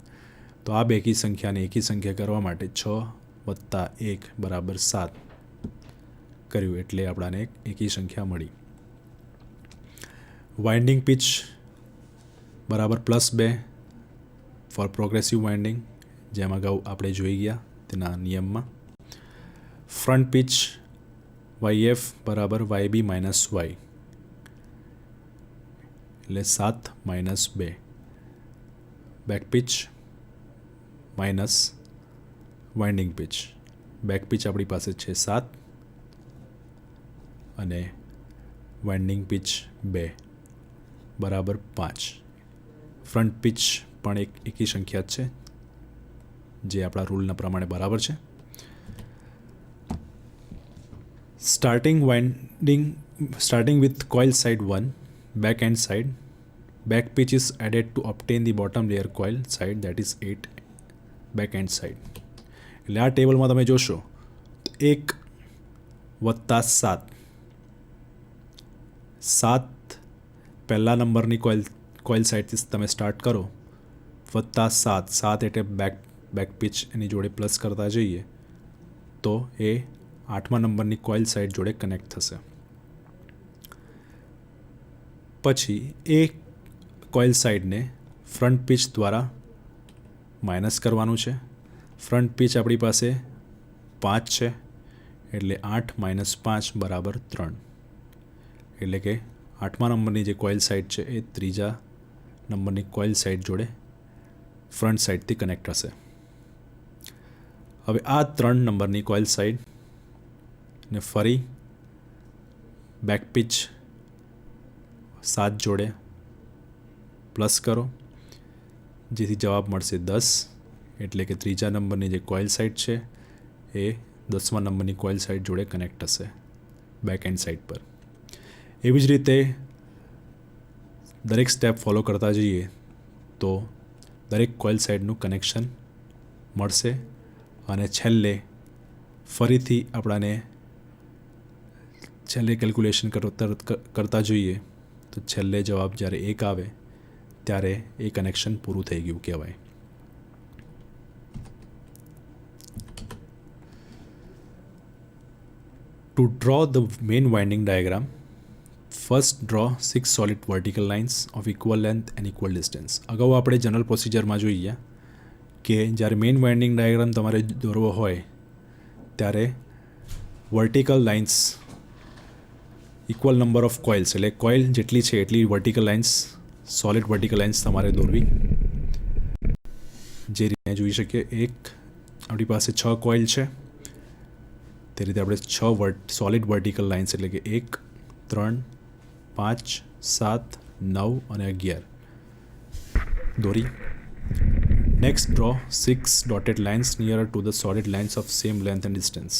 તો આ બેકી સંખ્યાને એકી સંખ્યા કરવા માટે 6 વત્તા 1 બરાબર 7 કર્યું, એટલે આપણાને એક એકી સંખ્યા મળી. વાઇન્ડિંગ પિચ બરાબર +2 ફોર પ્રોગ્રેસિવ વાઇન્ડિંગ, જેમ અગાઉ આપણે જોઈ ગયા તેના નિયમમાં. ફ્રન્ટ પિચ YF બરાબર YB માઇનસ Y, એટલે 7 minus 2. Back pitch minus winding pitch. Back pitch આપણી પાસે છે 7 અને વાઇન્ડિંગ પિચ 2 બરાબર 5. ફ્રન્ટ પિચ પણ એક એકી સંખ્યા છે, જે આપણા રૂલના પ્રમાણે બરાબર છે. Starting with coil side 1, back end side, back pitch is added to obtain the bottom layer coil side, that is 8 back end side. એટલે આ ટેબલમાં તમે જોશો 1 વત્તા 7 પહેલા નંબરની કોઇલ સાઇડથી તમે સ્ટાર્ટ કરો, વત્તા 7 એટલે બેક પિચ એની જોડે પ્લસ કરતા જઈએ તો એ 8મા નંબરની કોઇલ સાઇડ જોડે કનેક્ટ થશે. પછી એ કોઇલ સાઇડને ફ્રન્ટ પિચ દ્વારા માઇનસ કરવાનું છે. ફ્રન્ટ પિચ આપણી પાસે 5 છે, એટલે 8 માઇનસ 5 બરાબર 3. એટલે કે 8મા નંબરની જે કોઇલ સાઇડ છે એ 3જા નંબરની કોઇલ સાઇડ જોડે ફ્રન્ટ સાઇડથી કનેક્ટ હશે. હવે આ 3 નંબરની કોઇલ સાઇડ ને ફરી બેક પિચ 7 જોડે પ્લસ કરો, જેથી જવાબ મળશે 10. એટલે કે 3જા નંબરની જે કોઇલ સાઇડ છે એ 10મા નંબરની કોઇલ સાઇડ જોડે કનેક્ટ થશે બેક એન્ડ સાઇડ પર. એવી જ રીતે દરેક સ્ટેપ ફોલો કરતા જઈએ તો દરેક કોઇલ સાઇડનું કનેક્શન મળશે, અને છેલ્લે ફરીથી આપણાને કેલ્ક્યુલેશન કરતા જોઈએ તો છેલ્લે જવાબ જ્યારે 1 આવે ત્યારે એ કનેક્શન પૂરું થઈ ગયું કહેવાય. To draw the main winding diagram, first draw 6 solid vertical lines of equal length and equal distance. અગાઉ આપણે જનરલ પ્રોસિજરમાં જોઈએ કે જ્યારે મેઇન વાઇન્ડિંગ ડાયાગ્રામ તમારે દોરવો હોય ત્યારે vertical lines equal number of coils, એટલે કોઇલ જેટલી છે એટલી vertical lines, solid vertical lines તમારે દોરવી. જે રીતે જોઈ શકીએ 1 આપણી પાસે 6 કોઇલ છે, તે રીતે આપણે 6 સોલિડ વર્ટિકલ લાઇન્સ એટલે કે 1, 3, 5, 7, 9 અને 11 દોરી. Next draw 6 dotted lines near to the solid lines of same length and distance.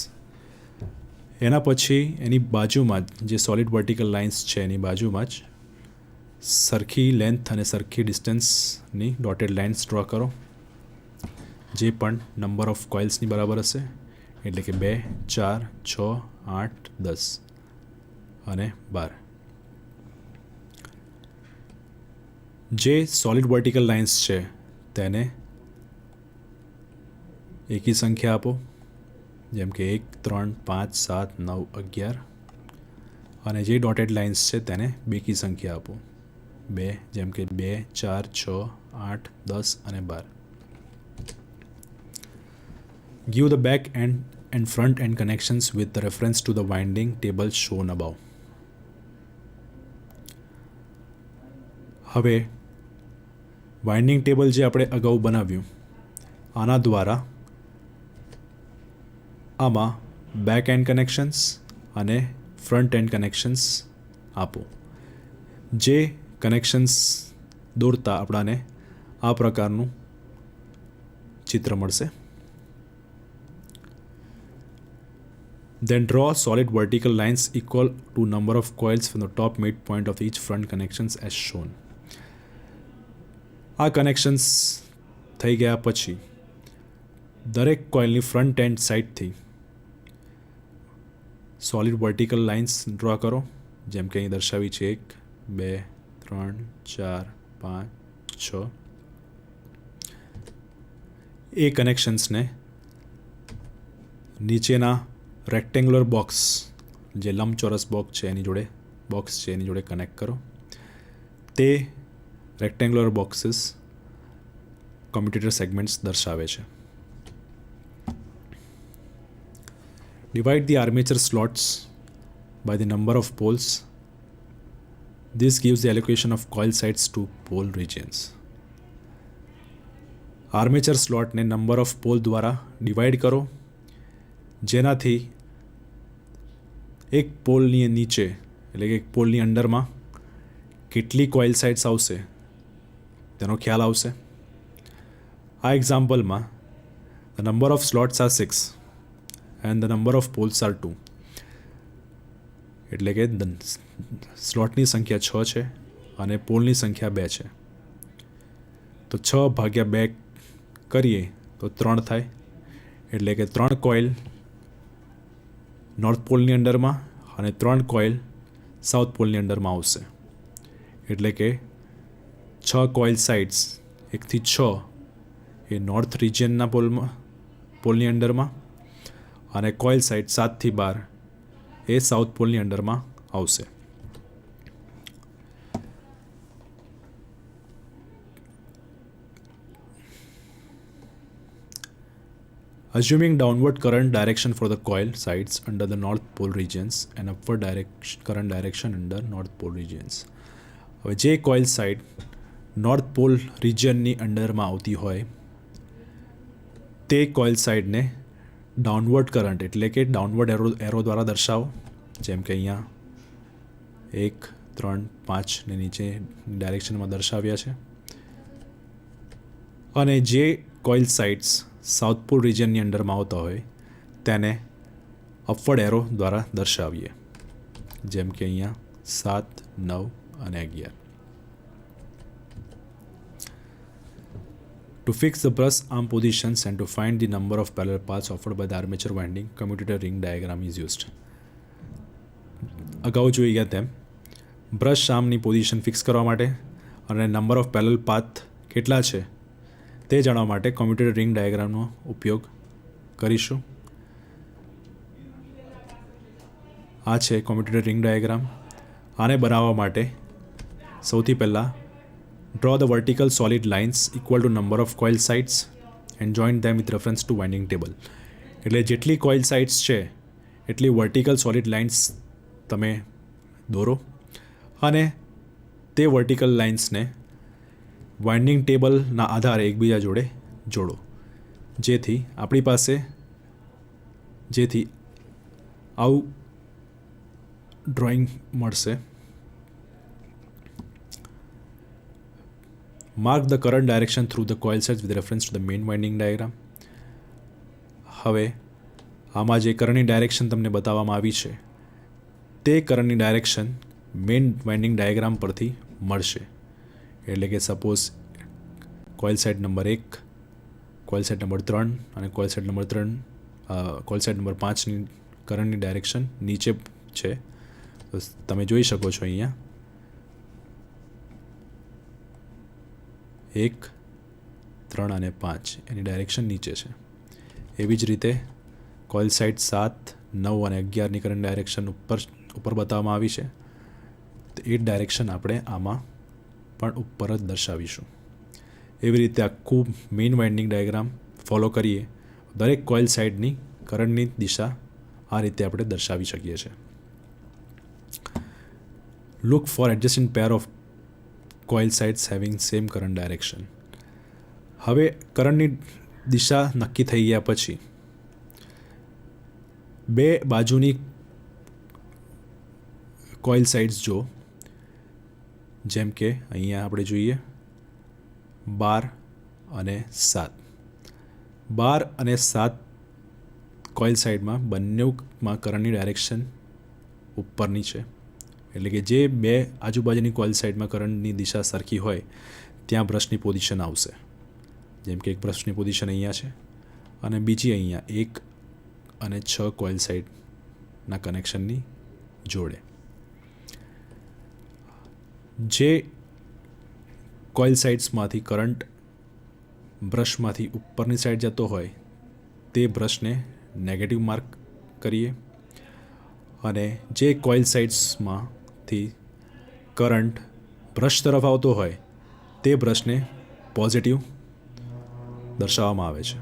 એના પછી એની બાજુમાં જે સોલિડ વર્ટિકલ લાઇન્સ છે એની બાજુમાં જ સરખી લેન્થ અને સરખી ડિસ્ટન્સની ડોટેડ લાઇન્સ ડ્રો કરો, જે પણ નંબર ઓફ કોઇલ્સની બરાબર હશે, એટલે કે 2, 4, 6, 8, 10 અને 12. જે સોલિડ વર્ટિકલ લાઇન્સ છે તેને એકી સંખ્યા આપો, જેમ કે 1, 3, 5, 7, 9, 11, અને જે ડોટેડ લાઇન્સ છે તેને બેકી સંખ્યા આપો, 2, જેમ કે 2, 4, 6, 8, 10 અને 12. Give the back end and front end connections with the reference to the winding table shown above. હવે વાઇન્ડિંગ ટેબલ જે આપણે અગાઉ બનાવ્યું આના દ્વારા આમાં બેક એન્ડ કનેક્શન્સ અને ફ્રન્ટ એન્ડ કનેક્શન્સ આપો. જે કનેક્શન્સ દોરતા આપણાને આ પ્રકારનું ચિત્ર મળશે. Then draw solid vertical lines equal to number of coils from the top midpoint of each front connections as shown. આ કનેક્શન્સ થઈ ગયા પછી દરેક કોઇલની ફ્રન્ટ એન્ડ સાઇડથી સોલિડ વર્ટિકલ લાઇન્સ ડ્રો કરો, જેમ કે અહીં દર્શાવી છે 1, 2, 3, 4, 5, 6. એ કનેક્શન્સને નીચેના રેક્ટેંગ્યુલર બોક્સ, જે લંબચોરસ બોક્સ છે એની જોડે કનેક્ટ કરો. તે રેક્ટેંગ્યુલર બોક્સીસ કમ્યુટેટર સેગમેન્ટ્સ દર્શાવે છે. Divide the armature slots by the number of poles. This gives the allocation of coil sides to pole regions. Armature સ્લોટને નંબર ઓફ પોલ દ્વારા ડિવાઈડ કરો, જેનાથી એક પોલની નીચે એટલે કે એક પોલની અંડરમાં કેટલી કોઇલ સાઇડ્સ આવશે તેનો ખ્યાલ આવશે. આ એક્ઝામ્પલમાં the number of slots are 6 and the number of poles are 2, એટલે કે સ્લોટની સંખ્યા 6 છે અને પોલની સંખ્યા 2 છે. તો 6 ભાગ્યા 2 કરીએ તો 3 થાય, એટલે કે 3 કોઇલ નોર્થ પોલની અંડરમાં અને 3 કોઇલ સાઉથ પોલની અંડરમાં આવશે. એટલે કે 6 કોઇલ સાઇડ્સ 1 થી 6 એ નોર્થ રિજિયનના પોલની અંડરમાં અને કોઇલ સાઇડ 7 થી 12 એ સાઉથ પોલની અંડરમાં આવશે. Assuming downward current direction for the coil sides under the north pole regions and upward current direction under north pole regions. હવે જે કોઇલ સાઇડ નોર્થ પોલ રિજિયનની અંડરમાં આવતી હોય તે કોઇલ સાઇડને ડાઉનવર્ડ કરંટ એટલે કે ડાઉનવર્ડ એરો દ્વારા દર્શાવો, જેમ કે અહીંયા 1, 3, 5 ને નીચે ડાયરેક્શનમાં દર્શાવ્યા છે. અને જે કોઇલ સાઇડ્સ સાઉથ પોલ રિજિયનની અંડરમાં આવતા હોય તેને અપવર્ડ એરો દ્વારા દર્શાવીએ, જેમ કે અહીંયા 7, 9 અને 11. To fix the brush arm positions and to find the number of parallel paths offered by the armature winding, commutator ring diagram is used. અગાઉ જોઈ ગયા તેમ બ્રશ આર્મની પોઝિશન ફિક્સ કરવા માટે અને નંબર ઓફ પેરેલલ પાથ કેટલા છે તે જાણવા માટે કોમ્યુટેટર રિંગ ડાયાગ્રામનો ઉપયોગ કરીશું. આ છે કોમ્યુટેટર રિંગ ડાયાગ્રામ. આને બનાવવા માટે સૌથી પહેલાં draw the vertical solid lines equal to number of coil sides and join them with reference to winding table. એટલે જેટલી કોઇલ સાઇડ્સ છે એટલી વર્ટિકલ સોલિડ લાઇન્સ તમે દોરો અને તે વર્ટિકલ લાઇન્સને વાઇન્ડિંગ ટેબલના આધારે એકબીજા જોડે જોડો, જેથી આપણી પાસે આવું ડ્રોઈંગ મળશે. Mark the current direction through the coil sets with reference to the main winding diagram. હવે આમાં જે કરંટની ડાયરેક્શન તમને બતાવવામાં આવી છે તે કરંટની ડાયરેક્શન મેઇન વાઇન્ડિંગ ડાયાગ્રામ પરથી મળશે. એટલે કે suppose coil set number 1, coil set number 3 અને કોઇલ સેટ નંબર 5ની કરંટની ડાયરેક્શન નીચે છે. તો તમે જોઈ શકો છો અહીંયા 1, 3 અને 5 એની ડાયરેક્શન નીચે છે. એવી જ રીતે કોઇલ સાઇડ 7, 9 અને 11ની કરંટ ડાયરેક્શન ઉપર બતાવવામાં આવી છે. તો એ ડાયરેક્શન આપણે આમાં પણ ઉપર જ દર્શાવીશું. એવી રીતે આખું મેઇન વાઇન્ડિંગ ડાયાગ્રામ ફોલો કરીએ દરેક કોઇલ સાઇડની કરંટની દિશા આ રીતે આપણે દર્શાવી શકીએ છીએ. Look for adjusting pair of coil sides having same current direction. હવે કરંટની દિશા નક્કી થઈ ગયા પછી બે બાજુની કોઇલ સાઇડ્સ જો, જેમ કે અહીંયા આપણે જોઈએ 12 અને 7. 12 અને 7 કોઇલ સાઇડમાં બંનેમાં કરંટની ડાયરેક્શન ઉપરની છે. એટલે કે જે બે આજુબાજુની કોઇલ સાઇડમાં કરંટની દિશા સરખી હોય ત્યાં બ્રશની પોઝિશન આવશે. જેમ કે એક બ્રશની પોઝિશન અહીંયા છે અને બીજી અહીંયા 1 અને 6 કોઇલ સાઇડના કનેક્શનની જોડે. જે કોઇલ સાઇડ્સમાંથી કરંટ બ્રશમાંથી ઉપરની સાઈડ જતો હોય તે બ્રશને નેગેટિવ માર્ક કરીએ અને જે કોઇલ સાઇડ્સમાંથી કરંટ બ્રશ તરફ આવતો હોય તે બ્રશને પોઝિટિવ દર્શાવવામાં આવે છે.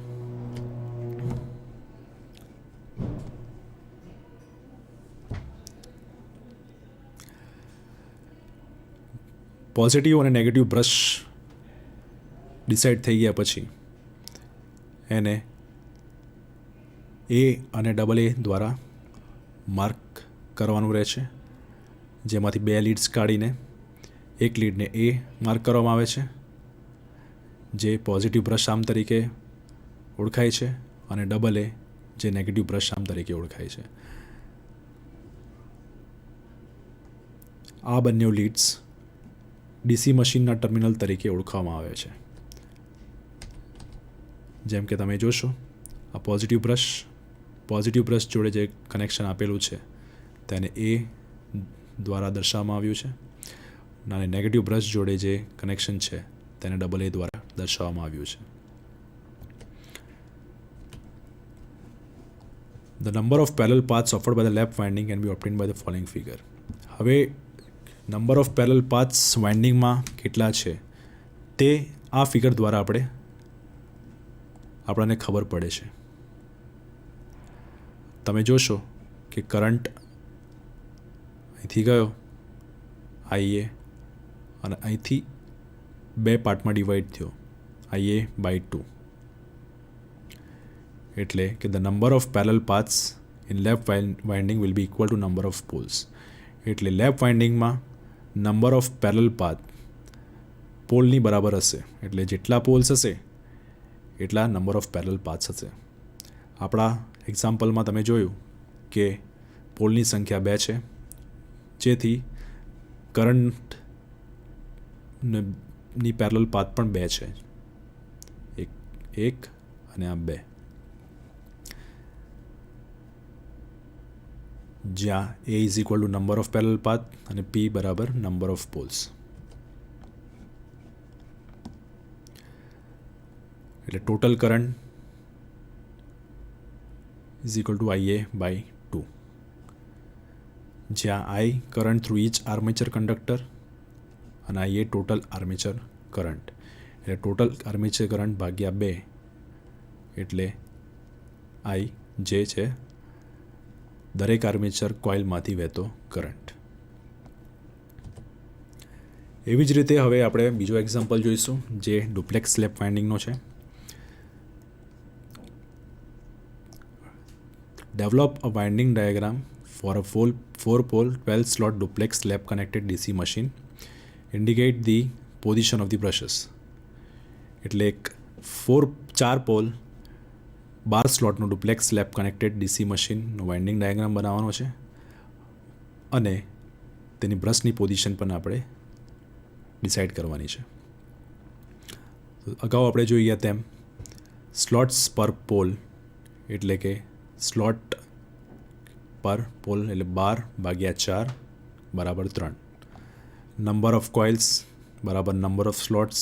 પોઝિટિવ અને નેગેટિવ બ્રશ ડિસાઇડ થઈ ગયા પછી એને A અને AA દ્વારા માર્ક કરવાનું રહે છે. જેમાંથી 2 લીડ્સ કાઢીને એક લીડને A માર્ક કરવામાં આવે છે જે પોઝિટિવ બ્રશ આર્મ તરીકે ઓળખાય છે અને AA જે નેગેટિવ બ્રશ આર્મ તરીકે ઓળખાય છે. આ બંને લીડ્સ ડીસી મશીનના ટર્મિનલ તરીકે ઓળખવામાં આવે છે. જેમ કે તમે જોશો આ પોઝિટિવ બ્રશ જોડે જે કનેક્શન આપેલું છે તેને A દ્વારા દર્શાવવામાં આવ્યું છે અને નેગેટિવ બ્રશ જોડે જે કનેક્શન છે તેને AA દ્વારા દર્શાવવામાં આવ્યું છે. The number of parallel paths offered by the lap winding can be obtained by the following figure. હવે નંબર ઓફ પેરેલલ પાથ્સ વાઇન્ડિંગમાં કેટલા છે તે આ ફિગર દ્વારા આપણને ખબર પડે છે. તમે જોશો કે કરંટ અહીંથી ગયો IA અને અહીંથી 2 પાર્ટમાં ડિવાઈડ થયો IA/2. એટલે કે the number of parallel paths in lap winding will be equal to number of poles. એટલે લેપ વાઇન્ડિંગમાં નંબર ઓફ પેરેલલ પાથ પોલની બરાબર હશે. એટલે જેટલા પોલ્સ હશે એટલા નંબર ઓફ પેરેલલ પાથ્સ હશે. આપણા એક્ઝામ્પલમાં તમે જોયું કે પોલની સંખ્યા 2 છે જેથી કરંટની પેરેલલ પાથ પણ 2 છે, એક અને આ 2, જ્યાં A is equal to number of parallel path અને P બરાબર નંબર ઓફ પોલ્સ. એટલે total current is equal to IA/2, જ્યાં I current through each armature conductor અને IA ટોટલ આર્મેચર કરંટ. એટલે ટોટલ આર્મેચર કરંટ ભાગ્યા 2 એટલે I જે છે દરેક આર્મેચર કોઇલમાંથી વહેતો કરંટ. એવી જ રીતે હવે આપણે બીજો એક્ઝામ્પલ જોઈશું જે ડુપ્લેક્સ લેપ વાઇન્ડિંગનો છે. Develop a winding diagram for a 4-pole 12-slot duplex lab connected DC machine. Indicate the position of the brushes. એટલે એક 4 પોલ 12 સ્લોટનું ડુપ્લેક્સ લેબ કનેક્ટેડ ડીસી મશીનનું વાઇન્ડિંગ ડાયાગ્રામ બનાવવાનો છે અને તેની બ્રશની પોઝિશન પણ આપણે ડિસાઇડ કરવાની છે. અગાઉ આપણે જોઈ ગયા તેમ સ્લોટ્સ પર પોલ એટલે કે સ્લોટ પર પોલ એટલે 12/4 બરાબર 3. નંબર ઓફ કોઇલ્સ બરાબર નંબર ઓફ સ્લોટ્સ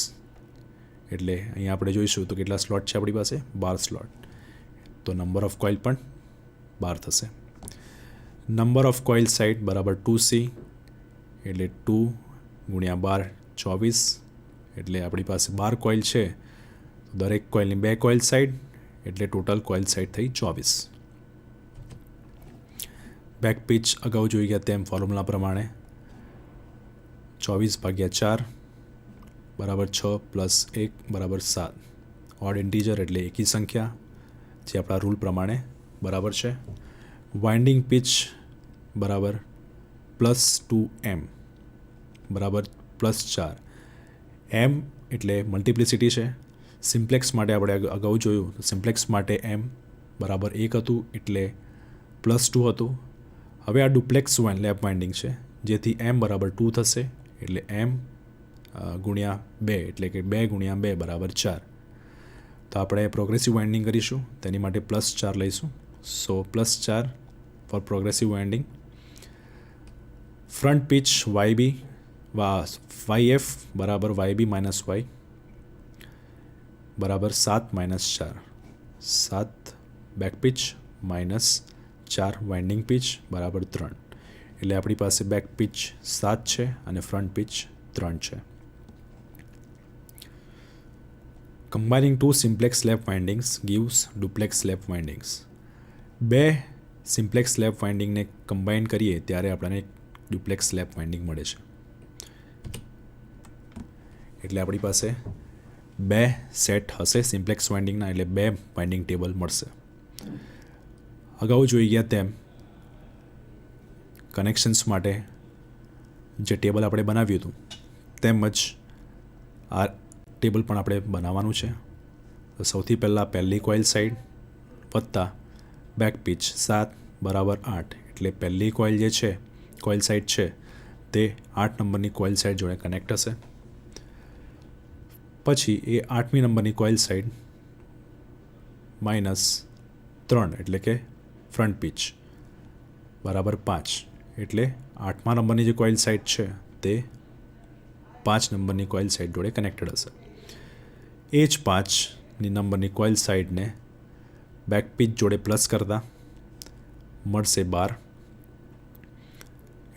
એટલે અહીંયા આપણે જોઈશું તો કેટલા સ્લોટ છે આપણી પાસે 12 સ્લોટ, તો નંબર ઓફ કોઇલ પણ 12 થશે. નંબર ઓફ કોઇલ સાઇડ બરાબર 2C એટલે 2 ગુણ્યા 12 24 એટલે આપણી પાસે 12 કોઇલ છે, દરેક કોઇલની 2 કોઇલ સાઇડ એટલે ટોટલ કોઇલ સાઇડ થઈ 24. બેક પિચ અગાઉ જોઈ ગયા તેમ ફોર્મ્યુલા પ્રમાણે 24/4 બરાબર 6 + 1 બરાબર 7. ઓડ ઇન્ટીજર એટલે એકી સંખ્યા જે આપણા રૂલ પ્રમાણે બરાબર છે. વાઇન્ડિંગ પિચ બરાબર +2M બરાબર +4. M એટલે મલ્ટિપ્લિસિટી છે. સિમ્પ્લેક્સ માટે આપણે અગાઉ જોયું તો સિમ્પ્લેક્સ માટે M બરાબર 1 હતું એટલે +2 હતું. હવે આ ડુપ્લેક્સ લેબ વાઇન્ડિંગ છે જેથી M બરાબર 2 થશે એટલે M ગુણ્યા 2 એટલે કે 2 ગુણ્યા 2 બરાબર 4. તો આપણે પ્રોગ્રેસિવ વાઇન્ડિંગ કરીશું તેની માટે +4 લઈશું. So +4 for progressive winding. Front pitch YF બરાબર YB - Y બરાબર 7 - 4. 7 બેક પિચ -4 વાઇન્ડિંગ પિચ બરાબર 3. એટલે આપણી પાસે બેક પિચ 7 છે અને ફ્રન્ટ પિચ 3 છે. Combining 2 simplex lap windings gives duplex lap windings. 2 simplex lap વાઇન્ડિંગને કમ્બાઇન કરીએ ત્યારે આપણને ડુપ્લેક્સ લેબ વાઇન્ડિંગ મળે છે. એટલે આપણી પાસે 2 સેટ હશે સિમ્પ્લેક્સ વાઇન્ડિંગના, એટલે 2 વાઇન્ડિંગ ટેબલ મળશે. અગાઉ જોઈ ગયા તેમ કનેક્શન્સ માટે જે ટેબલ આપણે બનાવ્યું હતું તેમજ આ ટેબલ પણ આપણે બનાવવાનું છે. તો સૌથી પહેલાં પહેલી કોઇલ સાઇડ વત્તા બેક પિચ 7 બરાબર 8 એટલે પહેલી કોઇલ જે છે કોઇલ સાઇડ છે તે 8 નંબરની કોઇલ સાઇડ જોડે કનેક્ટ હશે. પછી એ 8મી નંબરની કોઇલ સાઇડ -3 એટલે કે ફ્રન્ટ પિચ બરાબર 5 એટલે 8મા નંબરની જે કોઇલ સાઇડ છે તે 5 નંબરની કોઇલ સાઇડ જોડે કનેક્ટેડ હશે. એ જ 5ની નંબરની કોઇલ સાઇડને બેક પિચ જોડે પ્લસ કરતા મળશે 12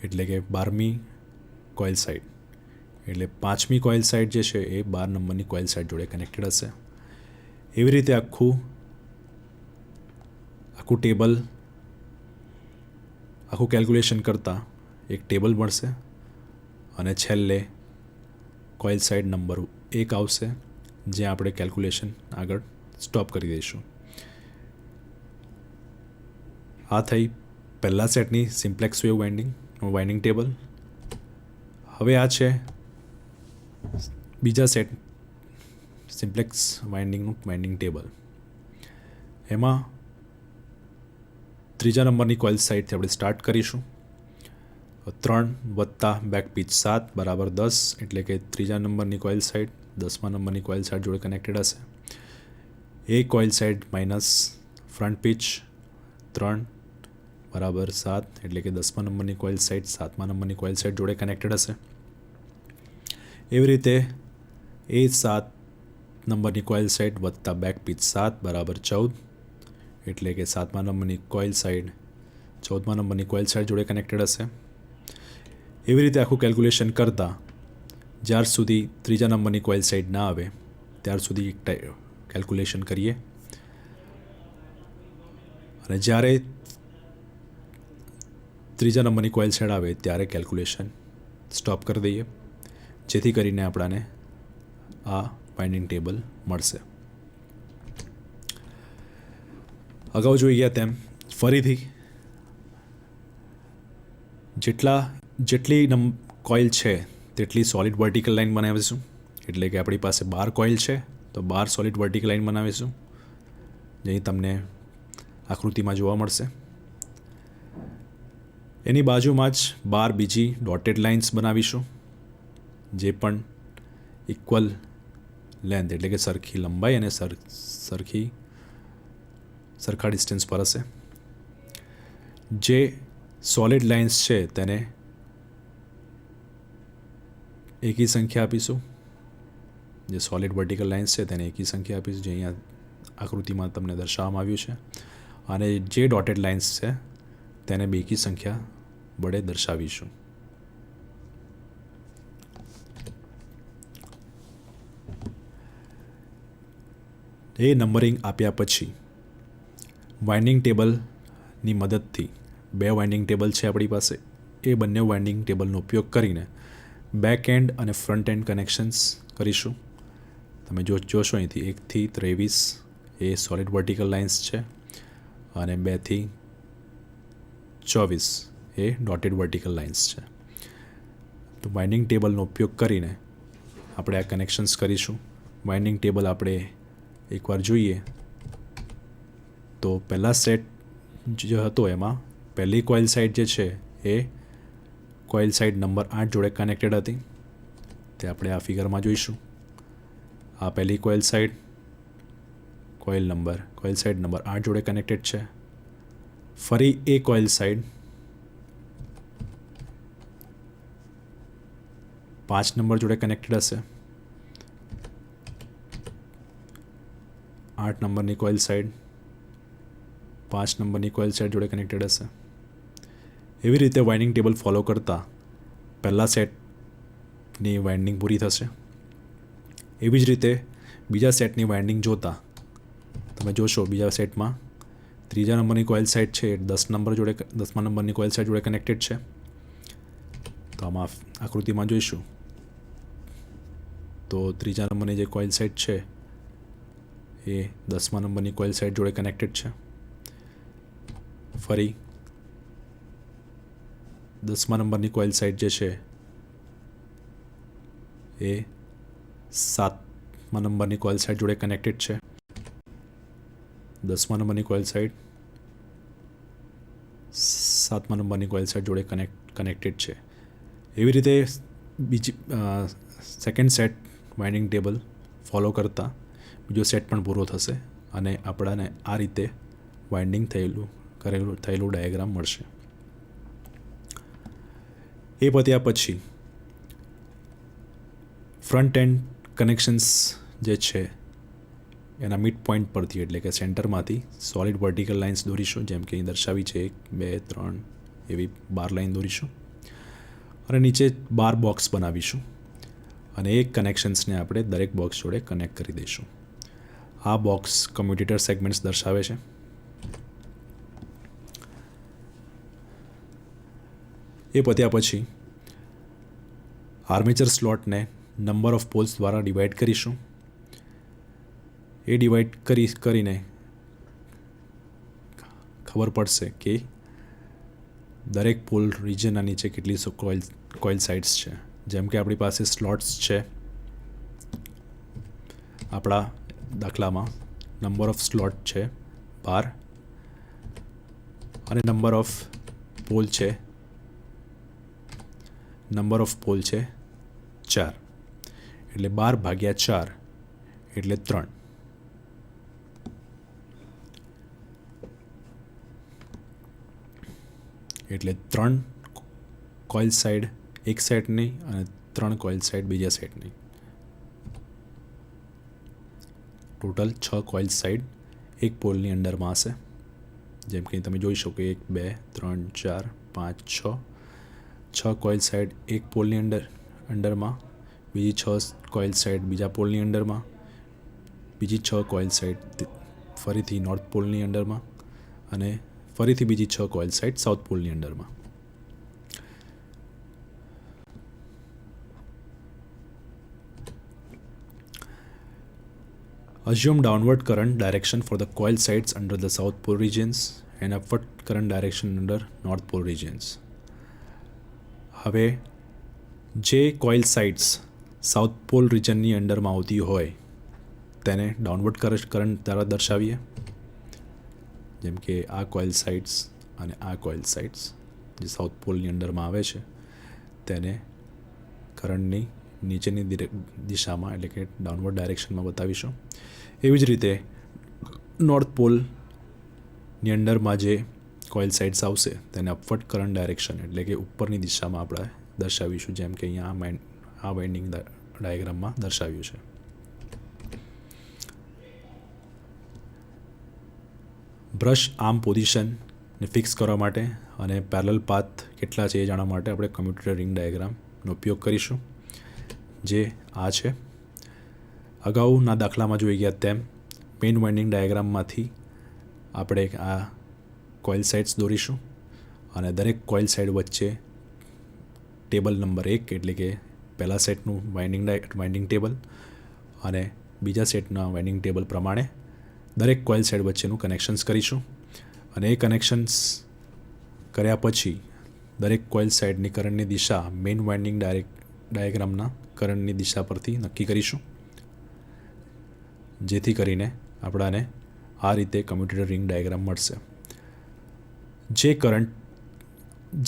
એટલે કે 12મી કોઇલ સાઇડ એટલે 5મી કોઇલ સાઇડ જે છે એ 12 નંબરની કોઇલ સાઇડ જોડે કનેક્ટેડ હશે. એવી રીતે આખું ટેબલ આખું કેલ્ક્યુલેશન કરતાં એક ટેબલ મળશે અને છેલ્લે કોઇલ સાઇડ નંબર 1 આવશે જ્યાં આપણે કેલ્ક્યુલેશન આગળ સ્ટોપ કરી દઈશું. આ થઈ પહેલા સેટની સિમ્પ્લેક્સ વેવ વાઇન્ડિંગ ટેબલ. હવે આ છે બીજા સેટ સિમ્પ્લેક્સ વાઇન્ડિંગનું વાઇન્ડિંગ ટેબલ. એમાં ત્રીજા નંબરની કોઇલ સાઇડથી આપણે સ્ટાર્ટ કરીશું. 3 વત્તા બેક પિચ 7 બરાબર 10 એટલે કે ત્રીજા નંબરની કોઇલ સાઇડ 10મા નંબરની કોઇલ સાઇડ જોડે કનેક્ટેડ હશે. એ coil side minus front pitch 3 બરાબર 7 એટલે કે 10મા નંબરની કોઇલ સાઇડ 7મા નંબરની કોઇલ સાઇડ જોડે કનેક્ટેડ હશે. એવી રીતે એ 7 નંબરની કોઇલ સાઇડ વત્તા બેક પિચ 7 બરાબર 14 એટલે કે 7મા નંબરની કોઇલ સાઇડ 14મા નંબરની કોઇલ સાઇડ જોડે કનેક્ટેડ હશે. એવી રીતે આખું કેલ્ક્યુલેશન કરતાં જ્યાર સુધી ત્રીજા નંબરની કોઇલ સાઇડ ના આવે ત્યાર સુધી કેલ્ક્યુલેશન કરીએ અને જ્યારે ત્રીજા નંબરની કોઇલ સાઇડ આવે ત્યારે કેલ્ક્યુલેશન સ્ટોપ કરી દઈએ જેથી કરીને આપણને આ વાઇન્ડિંગ ટેબલ મળશે. અગાઉ જોઈ ગયા તેમ ફરીથી જેટલી કોઇલ છે તેટલી સોલિડ વર્ટિકલ લાઇન બનાવીશું. એટલે કે આપણી પાસે 12 કોઇલ છે તો 12 સોલિડ વર્ટિકલ લાઇન બનાવીશું, જે તમને આકૃતિમાં જોવા મળશે. એની બાજુમાં જ 12 બીજી ડોટેડ લાઇન્સ બનાવીશું, જે પણ ઇક્વલ લેન્થ એટલે કે સરખી લંબાઈ અને સરખા ડિસ્ટન્સ પર હશે. જે સોલિડ લાઇન્સ છે તેને એકી સંખ્યા આપીશું. જે સોલિડ વર્ટિકલ લાઇન્સ છે તેને એકી સંખ્યા આપીશું, જે અહીંયા આકૃતિમાં તમને દર્શાવવામાં આવ્યું છે. અને જે ડોટેડ લાઇન્સ છે તેને બેકી સંખ્યા વડે દર્શાવીશું. એ નંબરિંગ આપ્યા પછી વાઇન્ડિંગ ટેબલની મદદથી 2 વાઇન્ડિંગ ટેબલ છે આપણી પાસે, એ બંને વાઇન્ડિંગ ટેબલનો ઉપયોગ કરીને બેક એન્ડ અને ફ્રન્ટ એન્ડ કનેક્શન્સ કરીશું. તમે જોશો અહીંથી 1 થી 23 એ સોલિડ વર્ટિકલ લાઇન્સ છે અને 2 થી 24 એ ડોટેડ વર્ટિકલ લાઇન્સ છે. તો વાઇન્ડિંગ ટેબલનો ઉપયોગ કરીને આપણે આ કનેક્શન્સ કરીશું. વાઇન્ડિંગ ટેબલ આપણે એકવાર જોઈએ તો પહેલા સેટ જે હતો એમાં પહેલી કોઇલ સાઇડ જે છે એ કોઇલ સાઇડ નંબર 8 જોડે કનેક્ટેડ હતી, તે આપણે આ ફિગરમાં જોઈશું. આ પહેલી coil side coil side number 8 જોડે કનેક્ટેડ છે. ફરી એ કોઇલ સાઇડ 5 નંબર જોડે કનેક્ટેડ હશે. 8 નંબરની કોઇલ સાઇડ 5 નંબરની કોઇલ સાઇડ જોડે કનેક્ટેડ હશે. એવી રીતે વાઇન્ડિંગ ટેબલ ફોલો કરતાં પહેલા સેટની વાઇન્ડિંગ પૂરી થશે. એવી જ રીતે બીજા સેટની વાઇન્ડિંગ જોતાં તમે જોશો બીજા સેટમાં ત્રીજા નંબરની કોઇલ સાઇડ છે એ 10મા નંબરની કોઇલ સાઇડ જોડે કનેક્ટેડ છે. તો આમાં આકૃતિમાં જોઈશું તો ત્રીજા નંબરની જે કોઇલ સાઇડ છે એ 10મા નંબરની કોઇલ સાઇડ જોડે કનેક્ટેડ છે. ફરી 10મા નંબરની કોઇલ સાઇડ જે છે એ 7મા નંબરની કોઇલ સાઇડ જોડે કનેક્ટેડ છે. 10મા નંબરની કોઇલ સાઇડ 7મા નંબરની કોઇલ સાઇડ જોડે કનેક્ટેડ છે. એવી રીતે બીજી second set winding table follow કરતાં બીજો સેટ પણ પૂરો થશે અને આપણાને આ રીતે વાઇન્ડિંગ થયેલું ડાયાગ્રામ મળશે. એ પત્યા પછી ફ્રન્ટ એન્ડ કનેક્શન્સ જે છે એના મિડ પોઈન્ટ પરથી એટલે કે સેન્ટરમાંથી સોલિડ વર્ટિકલ લાઇન્સ દોરીશું, જેમ કે અહીં દર્શાવી છે 1 2 3 એવી 12 લાઇન દોરીશું અને નીચે 12 બોક્સ બનાવીશું અને એક કનેક્શન્સને આપણે દરેક બોક્સ જોડે કનેક્ટ કરી દઈશું. આ બોક્સ કમ્યુટેટર સેગમેન્ટ્સ દર્શાવે છે. એ પત્યા પછી આર્મેચર સ્લોટને નંબર ઓફ પોલ્સ દ્વારા ડિવાઈડ કરીશું. એ ડિવાઈડ કરીને ખબર પડશે કે દરેક પોલ રિજનના નીચે કેટલી કોઇલ સાઇડ્સ છે. જેમ કે આપણી પાસે સ્લોટ્સ છે, આપણા દાખલામાં નંબર ઓફ સ્લોટ છે 12 અને નંબર ઓફ પોલ છે 4, એટલે 12 ભાગ્યા 4 એટલે 3. એટલે 3 કોઇલ સાઇડ એક સેટની અને 3 કોઇલ સાઇડ બીજા સેટની. ટોટલ 6 કોઇલ સાઇડ એક પોલની અંડરમાં હશે. જેમ કે તમે જોઈ શકો 1 2 3 4 5 6 કોઇલ સાઇડ એક પોલની અંડરમાં, બીજી 6 કોઇલ સાઇડ બીજા પોલની અંડરમાં, બીજી 6 કોઇલ સાઇડ ફરીથી નોર્થ પોલની અંડરમાં અને ફરીથી બીજી 6 કોઇલ સાઇડ સાઉથ પોલની અંડરમાં. Assume downward current direction for the coil sides under the south pole regions and upward current direction under north pole regions. હવે જે કોઇલ સાઇટ્સ સાઉથ પોલ રિજનની અંડરમાં આવતી હોય તેને ડાઉનવર્ડ કરંટ દ્વારા દર્શાવીએ, જેમ કે આ કોઇલ સાઇટ્સ અને આ કોઇલ સાઇટ્સ જે સાઉથ પોલની અંડરમાં આવે છે તેને કરંટની નીચેની દિશામાં એટલે કે ડાઉનવર્ડ ડાયરેક્શનમાં બતાવીશું. એવી જ રીતે નોર્થ પોલની અંડરમાં જે કોઇલ સાઇટ્સ આવશે તેને અપવર્ડ કરંટ ડાયરેક્શન એટલે કે ઉપરની દિશામાં આપણે દર્શાવીશું, જેમ કે અહીંયા આ વાઇન્ડિંગ ડાયાગ્રામમાં દર્શાવ્યું છે. બ્રશ આર્મ પોઝિશનને ફિક્સ કરવા માટે અને પેરેલલ પાથ કેટલા છે એ જાણવા માટે આપણે કમ્યુટેટર રિંગ ડાયાગ્રામનો ઉપયોગ કરીશું, જે આ છે. અગાઉના દાખલામાં જોઈ ગયા તેમ મેઇન વાઇન્ડિંગ ડાયાગ્રામમાંથી આપણે આ કોઇલ સાઇડ્સ દોરીશું અને દરેક કોઇલ સાઇડ વચ્ચે ટેબલ નંબર 1 એટલે કે પહેલા સેટનું વાઇન્ડિંગ ટેબલ અને બીજા સેટના વાઇન્ડિંગ ટેબલ પ્રમાણે દરેક કોઇલ સાઇડ વચ્ચેનું કનેક્શન્સ કરીશું. અને એ કનેક્શન્સ કર્યા પછી દરેક કોઇલ સાઇડની કરંટની દિશા મેઇન વાઇન્ડિંગ ડાયાગ્રામના કરંટની દિશા પરથી નક્કી કરીશું, જેથી કરીને આપણાને આ રીતે કમ્યુટેટર રિંગ ડાયાગ્રામ મળશે.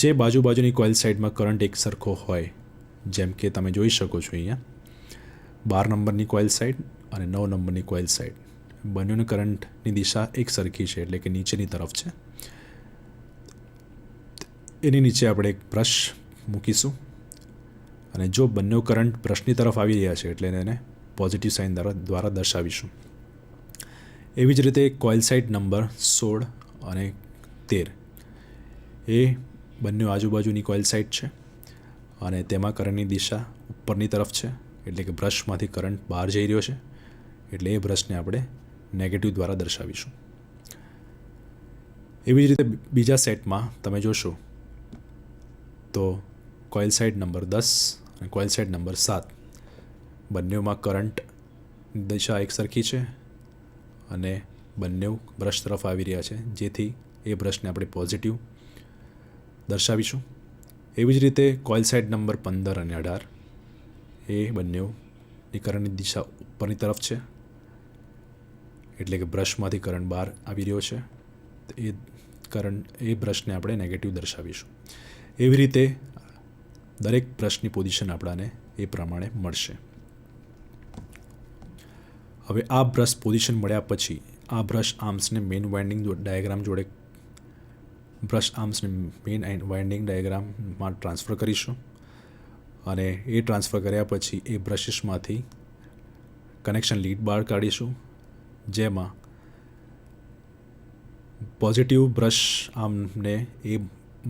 જે બાજુની કોઇલ સાઇડમાં કરંટ એક સરખો હોય, જેમ કે તમે જોઈ શકો છો અહીંયા 12 નંબરની કોઇલ સાઇડ અને 9 નંબરની કોઇલ સાઇડ, બંનેની કરંટની દિશા એક સરખી છે એટલે કે નીચેની તરફ છે. એની નીચે આપણે એક બ્રશ મૂકીશું અને જો બંને કરંટ બ્રશની તરફ આવી રહ્યા છે એટલે એને પોઝિટિવ સાઇન દ્વારા દર્શાવીશું. એવી જ રીતે કોઇલ સાઇડ નંબર 16 અને 13 એ બંને આજુબાજુની કોઇલ સાઇડ છે અને તેમાં કરંટની દિશા ઉપરની તરફ છે એટલે કે બ્રશમાંથી કરંટ બહાર જઈ રહ્યો છે, એટલે એ બ્રશને આપણે નેગેટિવ દ્વારા દર્શાવીશું. એવી જ રીતે બીજા સેટમાં તમે જોશો તો કોઇલ સાઇડ નંબર 10 અને કોઇલ સાઇડ નંબર 7 બંનેમાં કરંટ દિશા એક સરખી છે અને બંને બ્રશ તરફ આવી રહ્યા છે, જેથી એ બ્રશને આપણે પોઝિટિવ દર્શાવીશું. એવી જ રીતે કોઇલ સાઇડ નંબર 15 અને 18 એ બંનેની કરંટની દિશા ઉપરની તરફ છે એટલે કે બ્રશમાંથી કરંટ બહાર આવી રહ્યો છે, એ બ્રશને આપણે નેગેટિવ દર્શાવીશું. એવી રીતે દરેક બ્રશની પોઝિશન આપણાને એ પ્રમાણે મળશે. હવે આ બ્રશ પોઝિશન મળ્યા પછી આ બ્રશ આર્મ્સને મેઇન વાઇન્ડિંગ ડાયાગ્રામ જોડે વાઇન્ડિંગ ડાયાગ્રામમાં ટ્રાન્સફર કરીશું અને એ ટ્રાન્સફર કર્યા પછી એ બ્રશિસમાંથી કનેક્શન લીડ બહાર કાઢીશું, જેમાં પોઝિટિવ બ્રશ આર્મને એ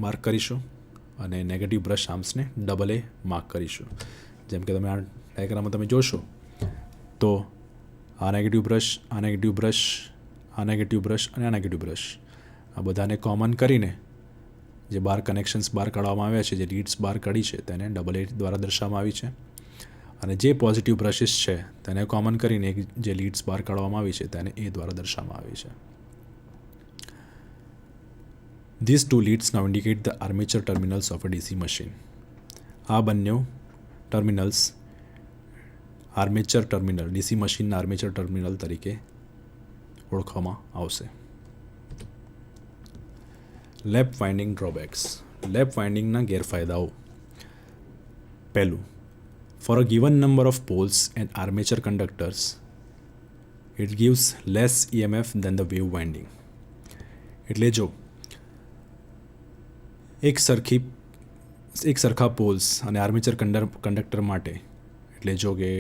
માર્ક કરીશું અને નેગેટિવ બ્રશ આર્મ્સને ડબલ એ માર્ક કરીશું. જેમ કે તમે આ ડાયાગ્રામમાં તમે જોશો તો આ નેગેટિવ બ્રશ, આ નેગેટિવ બ્રશ, આ નેગેટિવ બ્રશ અને આ નેગેટિવ બ્રશ, આ બધાને કોમન કરીને જે બાર કનેક્શન્સ બહાર કાઢવામાં આવ્યા છે, જે લીડ્સ બહાર કાઢી છે તેને ડબલ એ દ્વારા દર્શાવવામાં આવી છે. અને જે પોઝિટિવ બ્રશિસ છે તેને કોમન કરીને જે લીડ્સ બહાર કાઢવામાં આવી છે તેને એ દ્વારા દર્શાવવામાં આવી છે. These two leads now indicate the armature terminals of a DC machine. આ બંને ટર્મિનલ્સ આર્મેચર ટર્મિનલ, ડીસી મશીનના આર્મેચર ટર્મિનલ તરીકે ઓળખવામાં આવશે. લેપ વાઇન્ડિંગ ડ્રોબેક્સ. લેપ વાઇન્ડિંગના ગેરફાયદાઓ. પહેલું, for a given number of poles and armature conductors, it gives less EMF than the wave winding. એટલે જો એક સરખા પોલ્સ અને આર્મેચર કંડક્ટર માટે, એટલે જો કે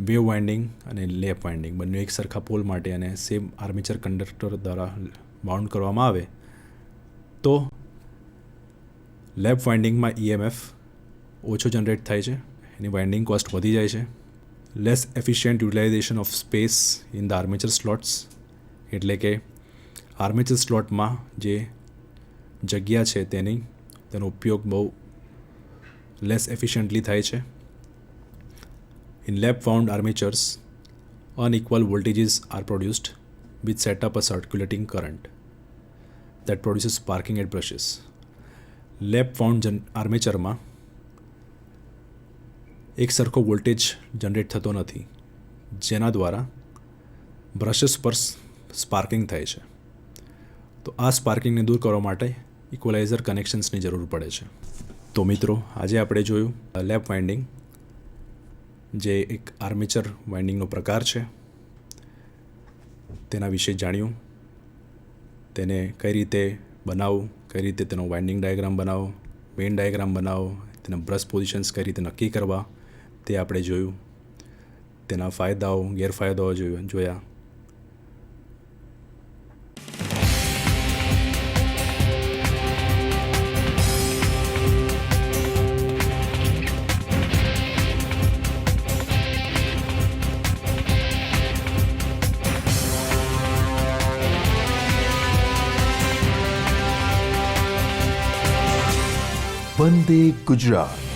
વેવ વાઇન્ડિંગ અને લેપ વાઇન્ડિંગ બંને એક સરખા પોલ માટે અને સેમ આર્મેચર કંડક્ટર દ્વારા બાઉન્ડ કરવામાં આવે તો લેપ વાઇન્ડિંગમાં EMF ઓછો જનરેટ થાય છે, એની વાઇન્ડિંગ કોસ્ટ વધી જાય છે. Less efficient utilisation of space in the armature slots, એટલે કે આર્મેચર સ્લોટમાં જે જગ્યા છે તેનો ઉપયોગ બહુ લેસ એફિશિયન્ટલી થાય છે. In lap wound armatures unequal voltages are produced which set up a circulating current. that produces sparking at brushes. Lap wound આર્મેચરમાં એક સરખો વોલ્ટેજ જનરેટ થતો નથી, જેના દ્વારા બ્રશેસ પર સ્પાર્કિંગ થાય છે. તો આ સ્પાર્કિંગને દૂર કરવા માટે ઇક્વલાઇઝર કનેક્શન્સની જરૂર પડે છે. તો મિત્રો, આજે આપણે જોયું લેપ વાઇન્ડિંગ, જે એક આર્મેચર વાઇન્ડિંગનો પ્રકાર છે, તેના વિશે જાણ્યું. તેને કઈ રીતે બનાવવું, કઈ રીતે તેનો વાઇન્ડિંગ ડાયાગ્રામ બનાવો, મેઇન ડાયાગ્રામ બનાવો, તેના બ્રશ પોઝિશન્સ કઈ રીતે નક્કી કરવા, તે આપણે જોયું. તેના ફાયદાઓ ગેરફાયદાઓ જોયા. વંદે ગુજરાત.